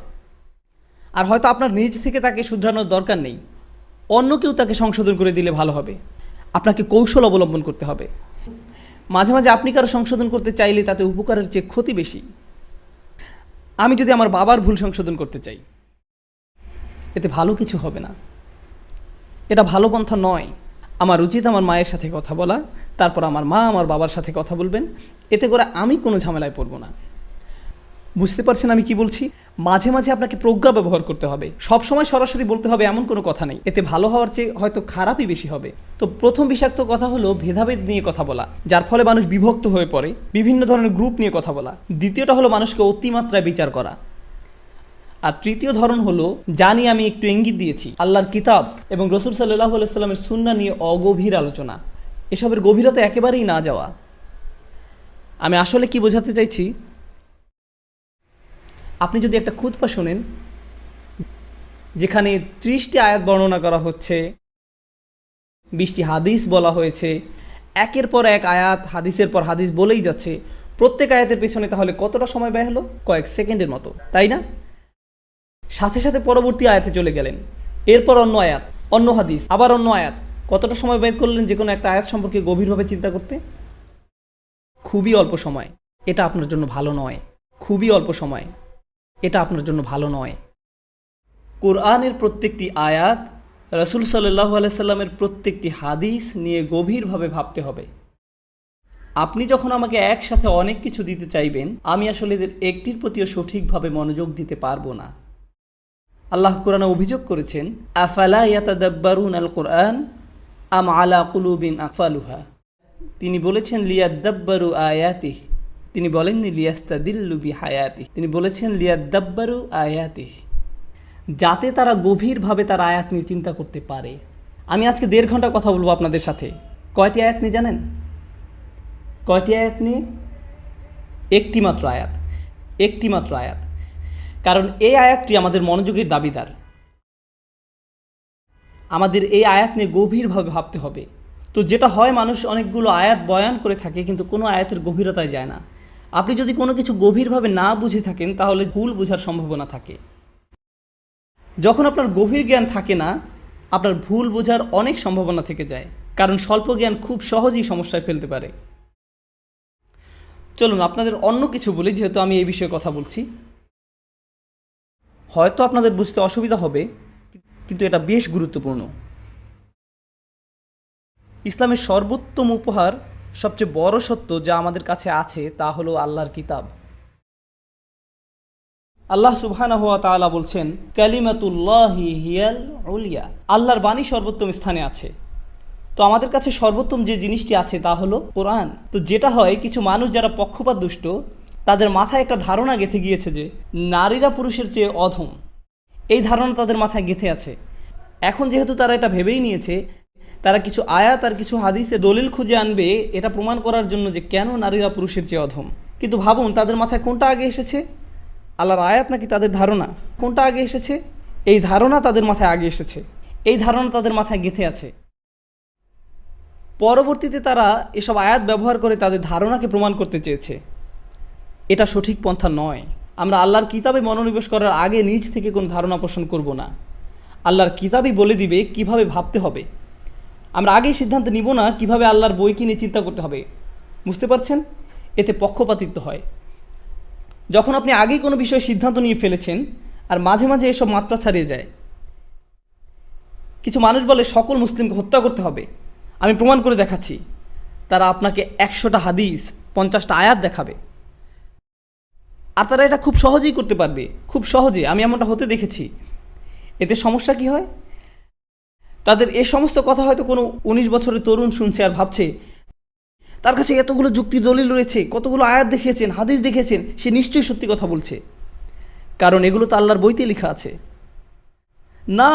আর হয়তো আপনার নিজ থেকে তাকে শুধরানোর দরকার নেই, অন্য কেউ তাকে সংশোধন করে দিলে ভালো হবে। আপনাকে কৌশল অবলম্বন করতে হবে। মাঝে মাঝে আপনি কারো সংশোধন করতে চাইলে তাতে উপকারের চেয়ে ক্ষতি বেশি। আমি যদি আমার বাবার ভুল সংশোধন করতে চাই, এতে ভালো কিছু হবে না। এটা ভালো পন্থা নয়। আমার উচিত আমার মায়ের সাথে কথা বলা, তারপর আমার মা আমার বাবার সাথে কথা বলবেন, এতে করে আমি কোনো ঝামেলায় পড়ব না। বুঝতে পারছেন আমি কি বলছি? মাঝে মাঝে আপনাকে প্রজ্ঞা ব্যবহার করতে হবে। সব সময় সরাসরি বলতে হবে এমন কোনো কথা নেই, এতে ভালো হওয়ার চেয়ে হয়তো খারাপই বেশি হবে। তো প্রথম বিষাক্ত কথা হলো ভেদাভেদ নিয়ে কথা বলা, যার ফলে মানুষ বিভক্ত হয়ে পড়ে, বিভিন্ন ধরনের গ্রুপ নিয়ে কথা বলা। দ্বিতীয়টা হলো মানুষকে অতিমাত্রায় বিচার করা। আর তৃতীয় ধরন হলো, জানি আমি একটু ইঙ্গিত দিয়েছি, আল্লাহর কিতাব এবং রসুল সাল্লাল্লাহু আলাইহি সাল্লামের সুন্নাহ নিয়ে অগভীর আলোচনা, এসবের গভীরতা একেবারেই না যাওয়া। আমি আসলে কি বোঝাতে চাইছি, আপনি যদি একটা খুতবা শোনেন যেখানে 30টি আয়াত বর্ণনা করা হচ্ছে, 20টি হাদিস বলা হয়েছে, একের পর এক আয়াত হাদিসের পর হাদিস বলেই যাচ্ছে, প্রত্যেক আয়াতের পেছনে তাহলে কতটা সময় ব্যয় হলো? কয়েক সেকেন্ডের মতো, তাই না? সাথে সাথে পরবর্তী আয়াতে চলে গেলেন, এরপর অন্য আয়াত, অন্য হাদিস, আবার অন্য আয়াত। কতটা সময় ব্যয় করলেন যে কোনো একটা আয়াত সম্পর্কে গভীরভাবে চিন্তা করতে? খুবই অল্প সময়। এটা আপনার জন্য ভালো নয়। খুবই অল্প সময়, এটা আপনার জন্য ভালো নয়। কোরআনের প্রত্যেকটি আয়াত, রাসূল সাল্লাল্লাহু আলাইহি সাল্লামের প্রত্যেকটি হাদিস নিয়ে গভীরভাবে ভাবতে হবে। আপনি যখন আমাকে একসাথে অনেক কিছু দিতে চাইবেন, আমি আসলে এদের একটির প্রতিও সঠিকভাবে মনোযোগ দিতে পারবো না। আল্লাহ কোরআনে অভিযোগ করেছেন, আফালা ইয়াতাদাব্বারুন আল কোরআন আম আলা কুলুবিন আকফালুহা। তিনি বলেছেন লিয়াদাব্বারু আয়াতিহ, তিনি বলেননি লিয়াস্তাদিল্লু বিহায়াতিহ, তিনি বলেছেন লিয়াদাব্বারু আয়াতিহ, যাতে তারা গভীরভাবে তার আয়াত নিয়ে চিন্তা করতে পারে। আমি আজকে 1.5 ঘন্টা কথা বলবো আপনাদের সাথে। কয়টি আয়াত নিয়ে জানেন? কয়টি আয়াত নিয়ে? একটি মাত্র আয়াত, একটি মাত্র আয়াত। কারণ এই আয়াতটি আমাদের মনোযোগের দাবিদার। আমাদের এই আয়াত নিয়ে গভীরভাবে ভাবতে হবে। তো যেটা হয়, মানুষ অনেকগুলো আয়াত বয়ান করে থাকে কিন্তু কোনো আয়াতের গভীরতায় যায় না। আপনি যদি কোনো কিছু গভীরভাবে না বুঝে থাকেন তাহলে ভুল বোঝার সম্ভাবনা থাকে। যখন আপনার গভীর জ্ঞান থাকে না, আপনার ভুল বোঝার অনেক সম্ভাবনা থেকে যায়, কারণ স্বল্প জ্ঞান খুব সহজেই সমস্যায় ফেলতে পারে। চলুন আপনাদের অন্য কিছু বলি, যেহেতু আমি এই বিষয়ে কথা বলছি। হয়তো আপনাদের বুঝতে অসুবিধা হবে, কিন্তু এটা বেশ গুরুত্বপূর্ণ। ইসলামের সর্বোত্তম উপহার, সবচেয়ে বড় সত্য যা আমাদের কাছে আছে তা হলো আল্লাহর কিতাব। আল্লাহ সুবহানাহু ওয়া তাআলা বলছেন, কালিমাতুল্লাহি হিয়াল উলিয়া, আল্লাহর বাণী সর্বোত্তম স্থানে আছে। তো আমাদের কাছে সর্বোত্তম যে জিনিসটি আছে তা হলো কোরআন। তো যেটা হয়, কিছু মানুষ যারা পক্ষপাত দুষ্ট, তাদের মাথায় একটা ধারণা গেঁথে গিয়েছে যে নারীরা পুরুষের চেয়ে অধম। এই ধারণা তাদের মাথায় গেঁথে আছে। এখন যেহেতু তারা এটা ভেবেই নিয়েছে, তারা কিছু আয়াত আর কিছু হাদিসে দলিল খুঁজে আনবে এটা প্রমাণ করার জন্য যে কেন নারীরা পুরুষের চেয়ে অধম। কিন্তু ভাবুন, তাদের মাথায় কোনটা আগে এসেছে? আল্লাহর আয়াত নাকি তাদের ধারণা? কোনটা আগে এসেছে? এই ধারণা তাদের মাথায় আগে এসেছে, এই ধারণা তাদের মাথায় গেঁথে আছে। পরবর্তীতে তারা এসব আয়াত ব্যবহার করে তাদের ধারণাকে প্রমাণ করতে চেয়েছে। এটা সঠিক পন্থা নয়। আমরা আল্লাহর কিতাবে মনোনিবেশ করার আগে নিজ থেকে কোনো ধারণা পোষণ করব না। আল্লাহর কিতাবই বলে দিবে কিভাবে ভাবতে হবে। আমরা আগেই সিদ্ধান্ত নিব না কিভাবে আল্লাহর বইকে নিয়ে চিন্তা করতে হবে। বুঝতে পারছেন? এতে পক্ষপাতিত্ব হয়। যখন আপনি আগেই কোনো বিষয়ে সিদ্ধান্ত নিয়ে ফেলেছেন আর মাঝে মাঝে এসব মাত্রা ছাড়িয়ে যায়। কিছু মানুষ বলে সকল মুসলিমকে হত্যা করতে হবে, আমি প্রমাণ করে দেখাচ্ছি। তারা আপনাকে 100টা হাদিস, 50টা আয়াত দেখাবে, আর তারা এটা খুব সহজেই করতে পারবে, খুব সহজে। আমি এমনটা হতে দেখেছি। এতে সমস্যা কি হয়? তাদের এ সমস্ত কথা হয়তো কোনো 19 বছরের তরুণ শুনছে আর ভাবছে তার কাছে এতগুলো যুক্তি দলিল রয়েছে, কতগুলো আয়াত দেখিয়েছেন, হাদিস দেখিয়েছেন, সে নিশ্চয়ই সত্যি কথা বলছে, কারণ এগুলো তো আল্লাহর বইতে লেখা আছে। না,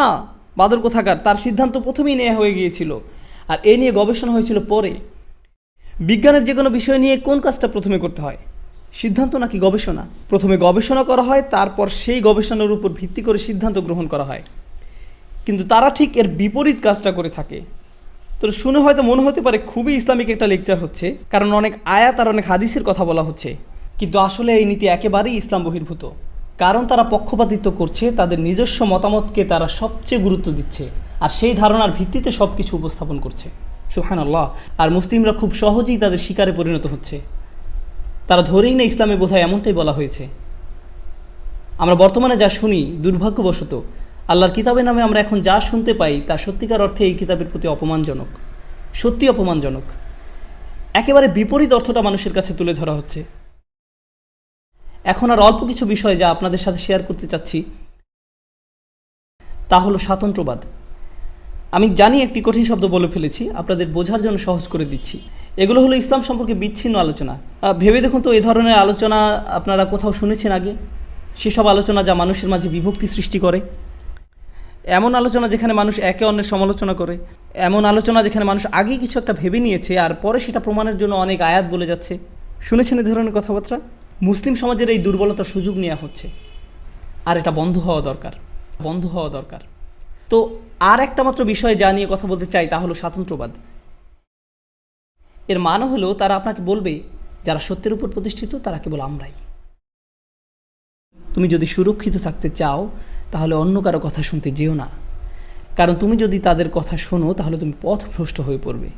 বাদর কোথাকার, তার সিদ্ধান্ত প্রথমেই নেওয়া হয়ে গিয়েছিল, আর এ নিয়ে গবেষণা হয়েছিল পরে। বিজ্ঞানের যে কোনো বিষয় নিয়ে কোন কাজটা প্রথমে করতে হয়? সিদ্ধান্ত নাকি গবেষণা? প্রথমে গবেষণা করা হয়, তারপর সেই গবেষণার উপর ভিত্তি করে সিদ্ধান্ত গ্রহণ করা হয়। কিন্তু তারা ঠিক এর বিপরীত কাজটা করে থাকে। তো শুনে হয়তো মনে হতে পারে খুবই ইসলামিক একটা লেকচার হচ্ছে, কারণ অনেক আয়াত আর অনেক হাদিসের কথা বলা হচ্ছে। কিন্তু আসলে এই নীতি একেবারেই ইসলাম বহির্ভূত। কারণ তারা পক্ষপাতিত্ব করছে, তাদের নিজস্ব মতামতকে তারা সবচেয়ে গুরুত্ব দিচ্ছে, আর সেই ধারণার ভিত্তিতে সব কিছু উপস্থাপন করছে। সুবহানাল্লাহ। আর মুসলিমরা খুব সহজেই তাদের শিকারে পরিণত হচ্ছে। তারা ধরেই না ইসলামে বোধহয় এমনটাই বলা হয়েছে। আমরা বর্তমানে যা শুনি, দুর্ভাগ্যবশত আল্লাহর কিতাবের নামে আমরা এখন যা শুনতে পাই তা সত্যিকার অর্থে এই কিতাবের প্রতি অপমানজনক, সত্যি অপমানজনক। একেবারে বিপরীত অর্থটা মানুষের কাছে তুলে ধরা হচ্ছে। এখন আর অল্প কিছু বিষয় যা আপনাদের সাথে শেয়ার করতে চাচ্ছি, তা হলো স্বাতন্ত্র্যবাদ। আমি জানি একটি কঠিন শব্দ বলে ফেলেছি, আপনাদের বোঝার জন্য সহজ করে দিচ্ছি। এগুলো হলো ইসলাম সম্পর্কে বিচ্ছিন্ন আলোচনা। ভেবে দেখুন তো, এই ধরনের আলোচনা আপনারা কোথাও শুনেছেন আগে? সেসব আলোচনা যা মানুষের মাঝে বিভক্তি সৃষ্টি করে, এমন আলোচনা যেখানে মানুষ একে অন্যের সমালোচনা করে, এমন আলোচনা যেখানে মানুষ আগেই কিছু একটা ভেবে নিয়েছে আর পরে সেটা প্রমাণের জন্য অনেক আয়াত বলে যাচ্ছে। শুনেছেন এই ধরনের কথাবার্তা? মুসলিম সমাজের এই দুর্বলতার সুযোগ নেওয়া হচ্ছে, আর এটা বন্ধ হওয়া দরকার, বন্ধ হওয়া দরকার। তো আর একটা মাত্র বিষয় যা নিয়ে কথা বলতে চাই তা হলো স্বাতন্ত্র্যবাদ। এর মানে হলো তারা আপনাকে বলবে যারা সত্যের উপর প্রতিষ্ঠিত তারা কেবল আমরাই। তুমি যদি সুরক্ষিত থাকতে চাও তাহলে অন্য কারো কথা শুনতে যেও না, কারণ তুমি যদি তাদের কথা শোনো তাহলে তুমি পথভ্রষ্ট হয়ে পড়বে।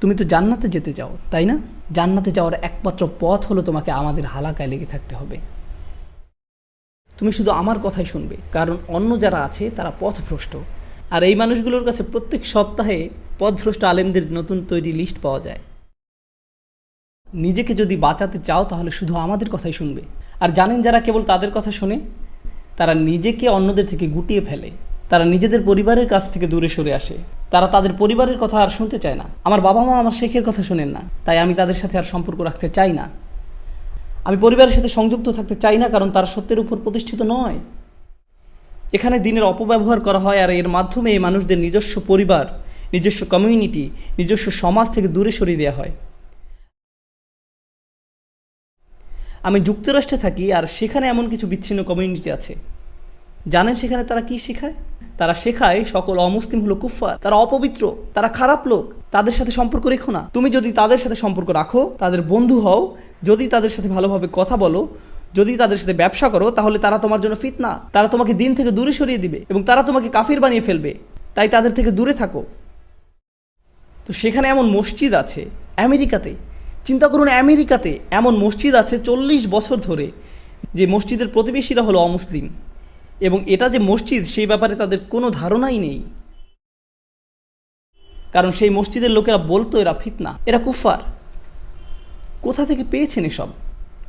তুমি তো জান্নাতে যেতে চাও, তাই না? জান্নাতে যাওয়ার একমাত্র পথ হলো তোমাকে আমাদের হালাকায় লেগে থাকতে হবে। তুমি শুধু আমার কথাই শুনবে, কারণ অন্য যারা আছে তারা পথভ্রষ্ট। আর এই মানুষগুলোর কাছে প্রত্যেক সপ্তাহে পথভ্রষ্ট আলেমদের নতুন তৈরি লিস্ট পাওয়া যায়। নিজেকে যদি বাঁচাতে চাও তাহলে শুধু আমাদের কথাই শুনবে। আর জানেন যারা কেবল তাদের কথা শোনে? তারা নিজেকে অন্যদের থেকে গুটিয়ে ফেলে, তারা নিজেদের পরিবারের কাছ থেকে দূরে সরে আসে, তারা তাদের পরিবারের কথা আর শুনতে চায় না। আমার বাবা মা আমার শেখের কথা শোনেন না, তাই আমি তাদের সাথে আর সম্পর্ক রাখতে চাই না। আমি পরিবারের সাথে সংযুক্ত থাকতে চাই না, কারণ তারা সত্যের উপর প্রতিষ্ঠিত নয়। এখানে দিনের অপব্যবহার করা হয়, আর এর মাধ্যমে এই মানুষদের নিজস্ব পরিবার, নিজস্ব কমিউনিটি, নিজস্ব সমাজ থেকে দূরে সরিয়ে দেওয়া হয়। আমি যুক্তরাষ্ট্রে থাকি, আর সেখানে এমন কিছু বিচ্ছিন্ন কমিউনিটি আছে। জানেন সেখানে তারা কি শেখায়? তারা শেখায় সকল অমুসলিম হলো কুফফার, তারা অপবিত্র, তারা খারাপ লোক, তাদের সাথে সম্পর্ক রেখো না। তুমি যদি তাদের সাথে সম্পর্ক রাখো, তাদের বন্ধু হও, যদি তাদের সাথে ভালোভাবে কথা বলো, যদি তাদের সাথে ব্যবসা করো, তাহলে তারা তোমার জন্য ফিতনা, তারা তোমাকে দিন থেকে দূরে সরিয়ে দিবে এবং তারা তোমাকে কাফির বানিয়ে ফেলবে। তাই তাদের থেকে দূরে থাকো। তো সেখানে এমন মসজিদ আছে আমেরিকাতে, চিন্তা করুন, আমেরিকাতে এমন মসজিদ আছে 40 বছর ধরে, যে মসজিদের প্রতিবেশীরা হলো অমুসলিম, এবং এটা যে মসজিদ সেই ব্যাপারে তাদের কোনো ধারণাই নেই, কারণ সেই মসজিদের লোকেরা বলতো এরা ফিতনা, এরা কুফার। কোথা থেকে পেয়েছেন এসব?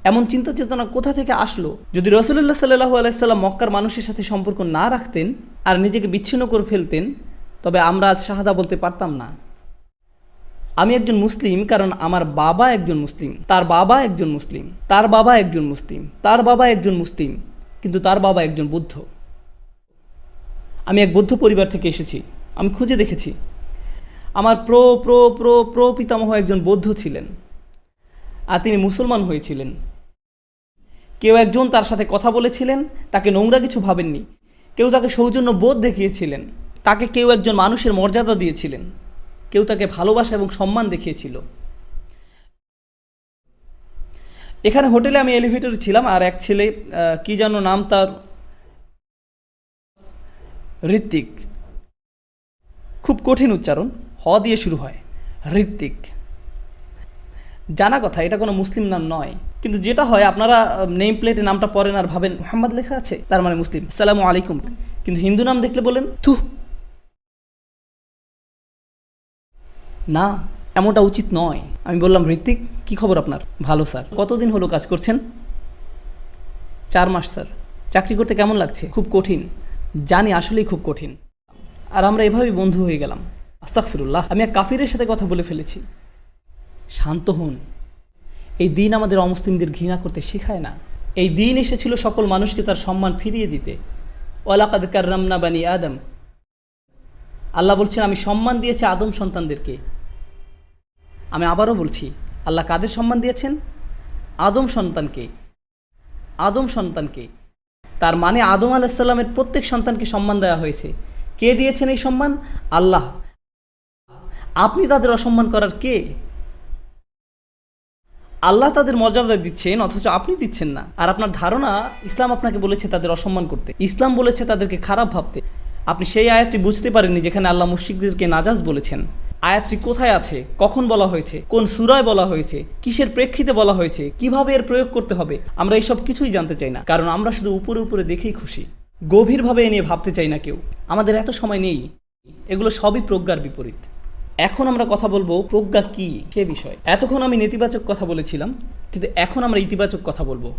এমন চিন্তা চেতনা কোথা থেকে আসলো? যদি রাসূলুল্লাহ সাল্লাল্লাহু আলাইহি সাল্লাম মক্কার মানুষের সাথে সম্পর্ক না রাখতেন আর নিজেকে বিচ্ছিন্ন করে ফেলতেন, তবে আমরা আজ শাহাদা বলতে পারতাম না। আমি একজন মুসলিম কারণ আমার বাবা একজন মুসলিম, তার বাবা একজন মুসলিম, তার বাবা একজন মুসলিম, তার বাবা একজন মুসলিম, কিন্তু তার বাবা একজন বৌদ্ধ। আমি এক বৌদ্ধ পরিবার থেকে এসেছি। আমি খুঁজে দেখেছি আমার প্র প্র প্র প্র পিতামহ একজন বৌদ্ধ ছিলেন, আর তিনি মুসলমান হয়েছিলেন। কেউ একজন তার সাথে কথা বলেছিলেন, তাকে নোংরা কিছু ভাবেননি। কেউ তাকে সৌজন্য বোধ দেখিয়েছিলেন, তাকে কেউ একজন মানুষের মর্যাদা দিয়েছিলেন, কেউ তাকে ভালোবাসা এবং সম্মান দেখিয়েছিল। এখানে হোটেলে আমি এলিভেটরে ছিলাম, আর এক ছেলে, কি যেন নাম তার, ঋত্বিক, খুব কঠিন উচ্চারণ, হ দিয়ে শুরু হয়, ঋত্বিক। জানা কথা এটা কোনো মুসলিম নাম নয়, কিন্তু যেটা হয় আপনারা নেম প্লেটে নামটা পড়েন আর ভাবেন মুহাম্মদ লেখা আছে, তার মানে মুসলিম, আসসালামু আলাইকুম, কিন্তু হিন্দু নাম দেখলে বলেন থু। না, এমনটা উচিত নয়। আমি বললাম, ঋত্বিক, কি খবর আপনার? ভালো স্যার। কতদিন হলো কাজ করছেন? 4 মাস স্যার। চাকরি করতে কেমন লাগছে? খুব কঠিন। জানি, আসলেই খুব কঠিন। আর আমরা এভাবেই বন্ধু হয়ে গেলাম। আস্তাগফিরুল্লাহ, আমি এক কাফিরের সাথে কথা বলে ফেলেছি। শান্ত হন। এই দিন আমাদের অমুসলিমদের ঘৃণা করতে শেখায় না। এই দিন এসেছিল সকল মানুষকে তার সম্মান ফিরিয়ে দিতে। ওয়ালাকাদ কাররামনা বানি আদম। আল্লাহ বলছেন, আমি সম্মান দিয়েছি আদম সন্তানদেরকে। আমি আবারও বলছি, আল্লাহ কাদের সম্মান দিয়েছেন? আদম সন্তানকে। আদম সন্তানকে। তার মানে আদম আলাইহিস সালামের প্রত্যেক সন্তানকে সম্মান দেওয়া হয়েছে। কে দিয়েছেন এই সম্মান? আল্লাহ। আপনি তাদের অসম্মান করার কে? আল্লাহ তাদের মর্যাদা দিচ্ছেন, অথচ আপনি দিচ্ছেন না। আর আপনার ধারণা ইসলাম আপনাকে বলেছে তাদের অসম্মান করতে, ইসলাম বলেছে তাদেরকে খারাপ ভাবতে। আপনি সেই আয়াতটি বুঝতে পারেননি যেখানে আল্লাহ মুশরিকদেরকে নাজাস বলেছেন। আয়াতটি কোথায় আছে, কখন বলা হয়েছে, কোন সূরায় বলা হয়েছে, কিসের প্রেক্ষিতে বলা হয়েছে, কিভাবে এর প্রয়োগ করতে হবে, আমরা এইসব কিছুই জানতে চাই না, কারণ আমরা শুধু উপরে উপরে দেখেই খুশি। গভীরভাবে এ নিয়ে ভাবতে চাই না কেউ। আমাদের এত সময় নেই। এগুলো সবই প্রজ্ঞার বিপরীত। এখন আমরা কথা বলবো প্রজ্ঞা কি সে বিষয়ে। এতক্ষণ আমি নেতিবাচক কথা বলেছিলাম, কিন্তু এখন আমরা ইতিবাচক কথা বলবো।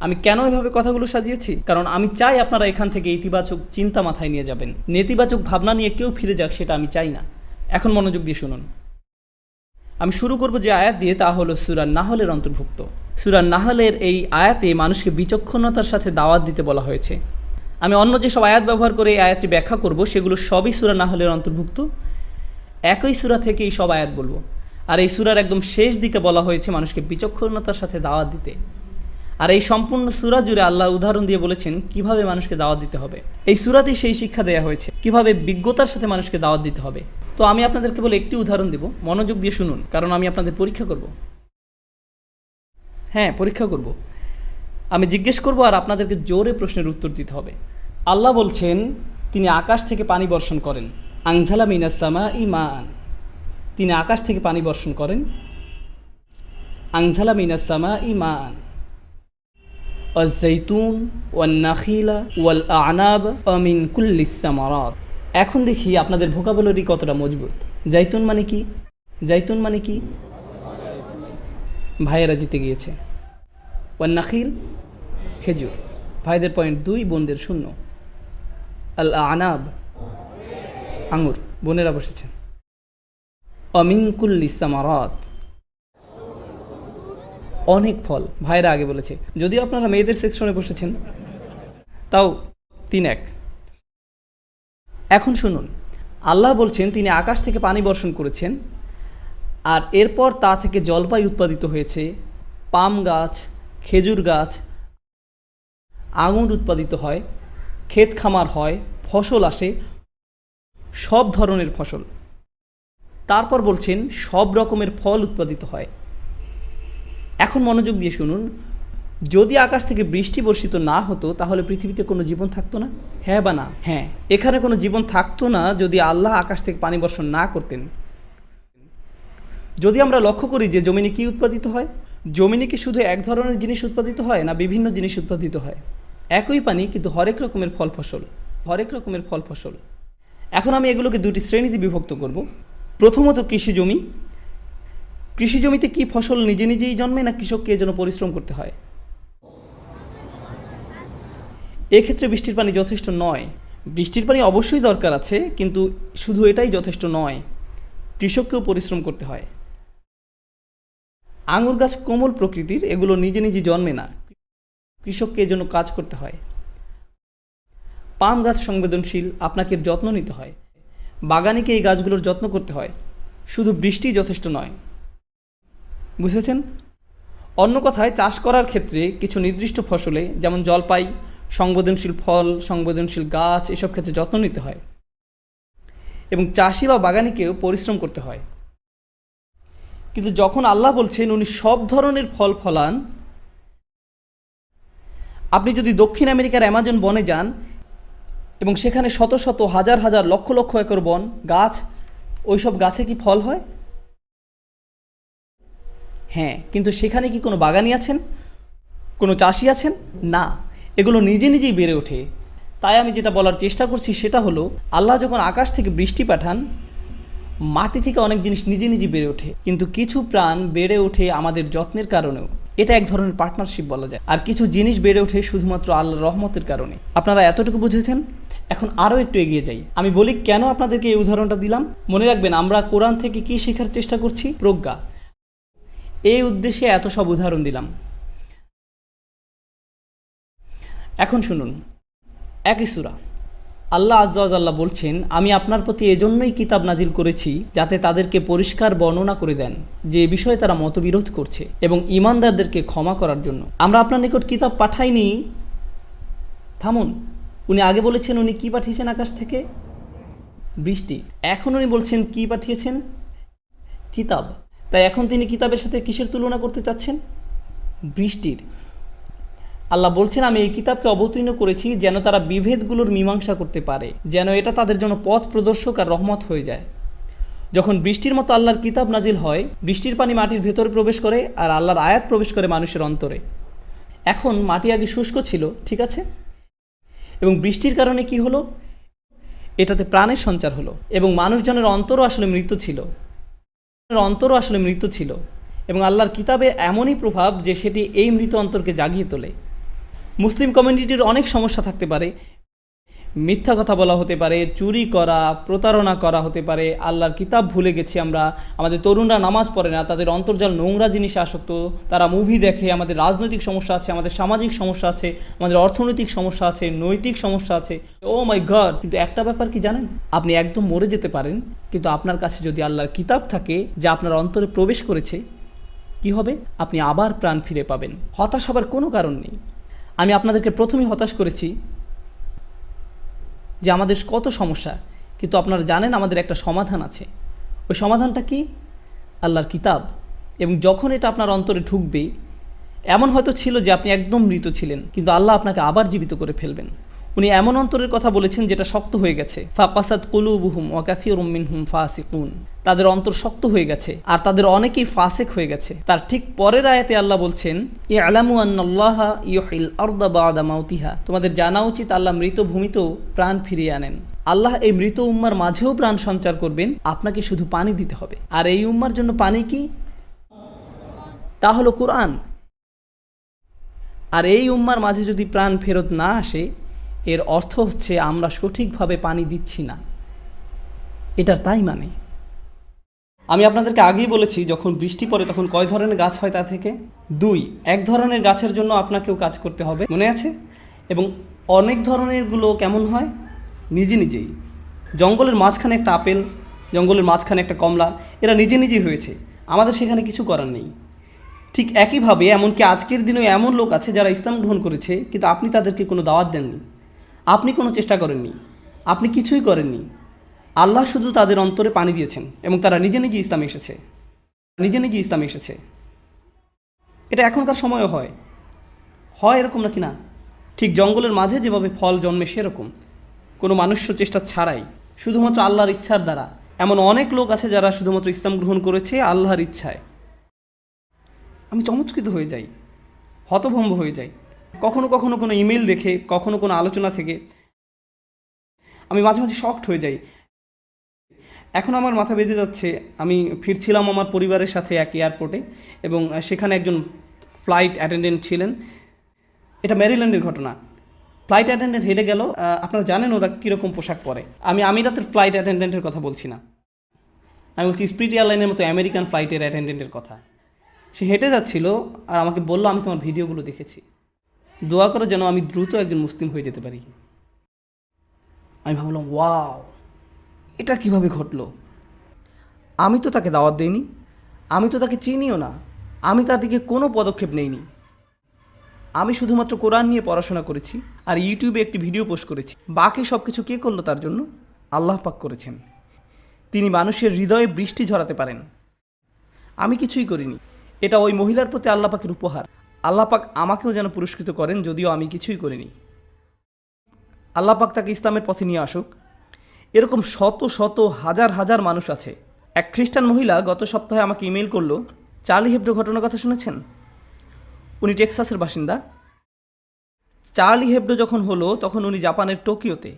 আমি কেন এভাবে কথাগুলো সাজিয়েছি? কারণ আমি চাই আপনারা এখান থেকে ইতিবাচক চিন্তা মাথায় নিয়ে যাবেন। নেতিবাচক ভাবনা নিয়ে কেউ ফিরে যাক, সেটা আমি চাই না। এখন মনোযোগ দিয়ে শুনুন। আমি শুরু করব যে আয়াত দিয়ে, তা হলো সূরা নাহলের অন্তর্ভুক্ত। সূরা নাহলের এই আয়াতে মানুষকে বিচক্ষণতার সাথে দাওয়াত দিতে বলা হয়েছে। আমি অন্য যেসব আয়াত ব্যবহার করে এই আয়াতটি ব্যাখ্যা করব, সেগুলো সবই সূরা নাহলের অন্তর্ভুক্ত। একই সূরা থেকে এই সব আয়াত বলবো। আর এই সূরার একদম শেষ দিকে বলা হয়েছে মানুষকে বিচক্ষণতার সাথে দাওয়াত দিতে। আর এই সম্পূর্ণ সূরা জুড়ে আল্লাহ উদাহরণ দিয়ে বলেছেন কিভাবে মানুষকে দাওয়াত দিতে হবে। এই সূরাতেই সেই শিক্ষা দেওয়া হয়েছে কিভাবে বিজ্ঞতার সাথে মানুষকে দাওয়াত দিতে হবে। তো আমি আপনাদেরকে বলে একটি উদাহরণ দেব, মনোযোগ দিয়ে শুনুন, কারণ আমি আপনাদের পরীক্ষা করব। হ্যাঁ, পরীক্ষা করব। আমি জিজ্ঞেস করব আর আপনাদেরকে জোরে প্রশ্নের উত্তর দিতে হবে। আল্লাহ বলছেন তিনি আকাশ থেকে পানি বর্ষণ করেন। আনজালা মিনাস সামাই মাআন। তিনি আকাশ থেকে পানি বর্ষণ করেন। আনজালা মিনাস সামাই মাআন। আয-যাইতুন ওয়ান-নাখিলা ওয়াল-আ'নাব ওয়া মিন কুল্লিস সামারাত। এখন দেখি আপনাদের ভোকাবুলারি কতটা মজবুত। জাইতুন মানে কি? জাইতুন মানে কি? ভাইয়েরা জিতে গিয়েছে। ওয়ান-নাখিল, খেজুর। ভাইদের পয়েন্ট 2, বোনদের 0। আল আনাব, আঙুর, বোনেরা বসেছেন। অমিন কুল্লি সামারাত, অনেক ফল, ভাইরা আগে বলেছে। যদিও আপনারা মেয়েদের সেকশনে বসেছেন, তাও 3-1। এখন শুনুন, আল্লাহ বলছেন তিনি আকাশ থেকে পানি বর্ষণ করেছেন, আর এরপর তা থেকে জলপাই উৎপাদিত হয়েছে, পাম গাছ, খেজুর গাছ, আঙুর উৎপাদিত হয়, ক্ষেত খামার হয়, ফসল আসে, সব ধরনের ফসল। তারপর বলছেন সব রকমের ফল উৎপাদিত হয়। এখন মনোযোগ দিয়ে শুনুন, যদি আকাশ থেকে বৃষ্টি বর্ষিত না হতো তাহলে পৃথিবীতে কোনো জীবন থাকতো না? হ্যাঁ বা না? হ্যাঁ, এখানে কোনো জীবন থাকতো না যদি আল্লাহ আকাশ থেকে পানি বর্ষণ না করতেন। যদি আমরা লক্ষ্য করি যে জমিনে কি উৎপাদিত হয়, জমিনে কি শুধু এক ধরনের জিনিস উৎপাদিত হয় না বিভিন্ন জিনিস উৎপাদিত হয়? একই পানি কিন্তু হরেক রকমের ফল ফসল। এখন আমি এগুলোকে 2টি শ্রেণীতে বিভক্ত করব। প্রথমত কৃষি জমিতে কি ফসল নিজে নিজেই জন্মে না কৃষককে এর জন্য পরিশ্রম করতে হয়? এক্ষেত্রে বৃষ্টির পানি যথেষ্ট নয়। বৃষ্টির পানি অবশ্যই দরকার আছে, কিন্তু শুধু এটাই যথেষ্ট নয়, কৃষককেও পরিশ্রম করতে হয়। আঙুর গাছ কোমল প্রকৃতির, এগুলো নিজে নিজে জন্মে না, কৃষককে এর জন্য কাজ করতে হয়। পাম গাছ সংবেদনশীল, আপনাকে যত্ন নিতে হয়, বাগানিকে এই গাছগুলোর যত্ন করতে হয়, শুধু বৃষ্টি যথেষ্ট নয়। বুঝেছেন? অন্য কথায়, চাষ করার ক্ষেত্রে কিছু নির্দিষ্ট ফসলে, যেমন জলপাই, সংবেদনশীল ফল, সংবেদনশীল গাছ, এসব ক্ষেত্রে যত্ন নিতে হয় এবং চাষি বা বাগানিকেও পরিশ্রম করতে হয়। কিন্তু যখন আল্লাহ বলছেন উনি সব ধরনের ফল ফলান, আপনি যদি দক্ষিণ আমেরিকার অ্যামাজন বনে যান এবং সেখানে শত শত হাজার হাজার লক্ষ লক্ষ একর বন, গাছ, ওইসব গাছে কি ফল হয়? হ্যাঁ, কিন্তু সেখানে কি কোনো বাগানি আছেন, কোনো চাষি আছেন? না, এগুলো নিজে নিজেই বেড়ে ওঠে। তাই আমি যেটা বলার চেষ্টা করছি সেটা হলো, আল্লাহ যখন আকাশ থেকে বৃষ্টি পাঠান, মাটি থেকে অনেক জিনিস নিজে নিজে বেড়ে ওঠে, কিন্তু কিছু প্রাণ বেড়ে ওঠে আমাদের যত্নের কারণেও। এটা এক ধরনের পার্টনারশিপ বলা যায়। আর কিছু জিনিস বেড়ে ওঠে শুধুমাত্র আল্লাহর রহমতের কারণে। আপনারা এতটুকু বুঝেছেন? এখন আরও একটু এগিয়ে যাই। আমি বলি কেন আপনাদেরকে এই উদাহরণটা দিলাম। মনে রাখবেন, আমরা কোরআন থেকে কি শেখার চেষ্টা করছি? প্রজ্ঞা। এই উদ্দেশ্যে এত সব উদাহরণ দিলাম। এখন শুনুন, একই সূরা, আল্লাহ আযজা ওয়া জাল্লা বলছেন, আমি আপনার প্রতি এজন্যই কিতাব নাজিল করেছি যাতে তাদেরকে পরিষ্কার বর্ণনা করে দেন যে বিষয়ে তারা মতবিরোধ করছে, এবং ঈমানদারদেরকে ক্ষমা করার জন্য। আমরা আপনার নিকট কিতাব পাঠাইনি। থামুন, উনি আগে বলেছেন উনি কি পাঠিয়েছেন আকাশ থেকে? বৃষ্টি। এখন উনি বলছেন কি পাঠিয়েছেন? কিতাব। তাই এখন তিনি কিতাবের সাথে কিসের তুলনা করতে চাচ্ছেন? বৃষ্টির। আল্লাহ বলছেন আমি এই কিতাবকে অবতীর্ণ করেছি যেন তারা বিভেদগুলোর মীমাংসা করতে পারে, যেন এটা তাদের জন্য পথ প্রদর্শক আর রহমত হয়ে যায়। যখন বৃষ্টির মতো আল্লাহর কিতাব নাজিল হয়, বৃষ্টির পানি মাটির ভেতরে প্রবেশ করে আর আল্লাহর আয়াত প্রবেশ করে মানুষের অন্তরে। এখন মাটি আগে শুষ্ক ছিল, ঠিক আছে, এবং বৃষ্টির কারণে কি হলো? এটাতে প্রাণের সঞ্চার হলো, এবং মানুষজনের অন্তরও আসলে মৃত ছিল, এবং আল্লাহর কিতাবে এমনই প্রভাব যে সেটি এই মৃত অন্তরকে জাগিয়ে তোলে। মুসলিম কমিউনিটির অনেক সমস্যা থাকতে পারে, মিথ্যা কথা বলা হতে পারে, চুরি করা, প্রতারণা করা হতে পারে, আল্লাহর কিতাব ভুলে গেছি আমরা, আমাদের তরুণরা নামাজ পড়ে না, তাদের অন্তর্জাল নোংরা জিনিসে আসক্ত, তারা মুভি দেখে, আমাদের রাজনৈতিক সমস্যা আছে, আমাদের সামাজিক সমস্যা আছে, আমাদের অর্থনৈতিক সমস্যা আছে, নৈতিক সমস্যা আছে। ও মাই গড! কিন্তু একটা ব্যাপার কি জানেন? আপনি একদম মরে যেতে পারেন, কিন্তু আপনার কাছে যদি আল্লাহর কিতাব থাকে যা আপনার অন্তরে প্রবেশ করেছে, কি হবে? আপনি আবার প্রাণ ফিরে পাবেন। হতাশ হবার কোনো কারণ নেই। আমি আপনাদেরকে প্রথমেই হতাশ করেছি যে আমাদের কত সমস্যা, কিন্তু আপনারা জানেন আমাদের একটা সমাধান আছে। ওই সমাধানটা কি? আল্লাহর কিতাব। এবং যখন এটা আপনার অন্তরে ঢুকবে, এমন হয়তো ছিল যে আপনি একদম মৃত ছিলেন, কিন্তু আল্লাহ আপনাকে আবার জীবিত করে ফেলবেন। উনি এমন অন্তরের কথা বলেছেন যেটা শক্ত হয়ে গেছে। ফাকাসাত কুলুবুহুম ওয়া কাসীরুম মিনহুম ফাসিকুন। তাদের অন্তর শক্ত হয়ে গেছে আর তাদের অনেকেই ফাসিক হয়ে গেছে। তার ঠিক পরের আয়াতে আল্লাহ বলছেন, ইআলামু আন্নাল্লাহা ইউহিল আরদা বা'দা মাউতিহা। তোমাদের জানা উচিত আল্লাহ মৃত ভূমিতেও প্রাণ ফিরিয়ে আনেন। আল্লাহ এই মৃত উম্মার মাঝেও প্রাণ সঞ্চার করবেন, আপনাকে শুধু পানি দিতে হবে। আর এই উম্মার জন্য পানি কি? তা হলো কোরআন। আর এই উম্মার মাঝে যদি প্রাণ ফেরত না আসে, এর অর্থ হচ্ছে আমরা সঠিকভাবে পানি দিচ্ছি না। এটার তাই মানে। আমি আপনাদেরকে আগেই বলেছি, যখন বৃষ্টি পড়ে তখন কয় ধরনের গাছ হয় তা থেকে? 2। এক ধরনের গাছের জন্য আপনাকেও কাজ করতে হবে, মনে আছে? এবং অনেক ধরনেরগুলো কেমন হয়? নিজে নিজেই। জঙ্গলের মাঝখানে একটা আপেল, জঙ্গলের মাঝখানে একটা কমলা, এরা নিজে নিজেই হয়েছে, আমাদের সেখানে কিছু করার নেই। ঠিক একইভাবে এমনকি আজকের দিনেও এমন লোক আছে যারা ইসলাম গ্রহণ করেছে, কিন্তু আপনি তাদেরকে কোনো দাওয়াত দেননি, আপনি কোনো চেষ্টা করেননি, আপনি কিছুই করেননি। আল্লাহ শুধু তাদের অন্তরে পানি দিয়েছেন এবং তারা নিজে নিজে ইসলামে এসেছে, নিজে নিজে ইসলামে এসেছে। এটা এখনকার সময়ও হয় এরকম নাকি না? ঠিক জঙ্গলের মাঝে যেভাবে ফল জন্মে সেরকম, কোনো মানুষ্য চেষ্টা ছাড়াই, শুধুমাত্র আল্লাহর ইচ্ছার দ্বারা। এমন অনেক লোক আছে যারা শুধুমাত্র ইসলাম গ্রহণ করেছে আল্লাহর ইচ্ছায়। আমি চমৎকৃত হয়ে যাই, হতভম্ব হয়ে যাই। কখনো কখনো কোনো ইমেল দেখে, কখনো কোনো আলোচনা থেকে আমি মাঝে মাঝে শকড হয়ে যাই। এখন আমার মাথা বেজে যাচ্ছে, আমি ফিরছিলাম আমার পরিবারের সাথে এক এয়ারপোর্টে, এবং সেখানে একজন ফ্লাইট অ্যাটেন্ডেন্ট ছিলেন। এটা মেরিল্যান্ডের ঘটনা। ফ্লাইট অ্যাটেন্ডেন্ট হেঁটে গেল। আপনারা জানেন ওরা কীরকম পোশাক পরে। আমি আমিরাতের ফ্লাইট অ্যাটেন্ডেন্টের কথা বলছি না, আমি বলছি স্পিরিট এয়ারলাইনের মতো আমেরিকান ফ্লাইটের অ্যাটেন্ডেন্টের কথা। সে হেঁটে যাচ্ছিল আর আমাকে বলল, আমি তোমার ভিডিওগুলো দেখেছি, দোয়া করো যেন আমি দ্রুত একজন মুসলিম হয়ে যেতে পারি। আমি ভাবলাম, ওয়াও, এটা কিভাবে ঘটলো? আমি তো তাকে দাওয়াত দেইনি, আমি তো তাকে চিনিও না, আমি তার দিকে কোনো পদক্ষেপ নেইনি। আমি শুধুমাত্র কোরআন নিয়ে পড়াশোনা করেছি আর ইউটিউবে একটি ভিডিও পোস্ট করেছি। বাকি সব কিছু কে করলো তার জন্য? আল্লাহ পাক করেছেন। তিনি মানুষের হৃদয়ে বৃষ্টি ঝরাতে পারেন, আমি কিছুই করিনি। এটা ওই মহিলার প্রতি আল্লাহ পাকের উপহার। আল্লাহ পাক আমাকেও যেন পুরস্কৃত করেন, যদিও আমি কিছুই করিনি। আল্লাহ পাক তাকে ইসলামের পথে নিয়ে আসুক। এরকম শত শত হাজার হাজার মানুষ আছে। এক খ্রিস্টান মহিলা গত সপ্তাহে আমাকে ইমেল করলো। চার্লি হেবডো ঘটনার কথা শুনেছেন? উনি টেক্সাসের বাসিন্দা। চার্লি হেবডো যখন হলো তখন উনি জাপানের টোকিওতে।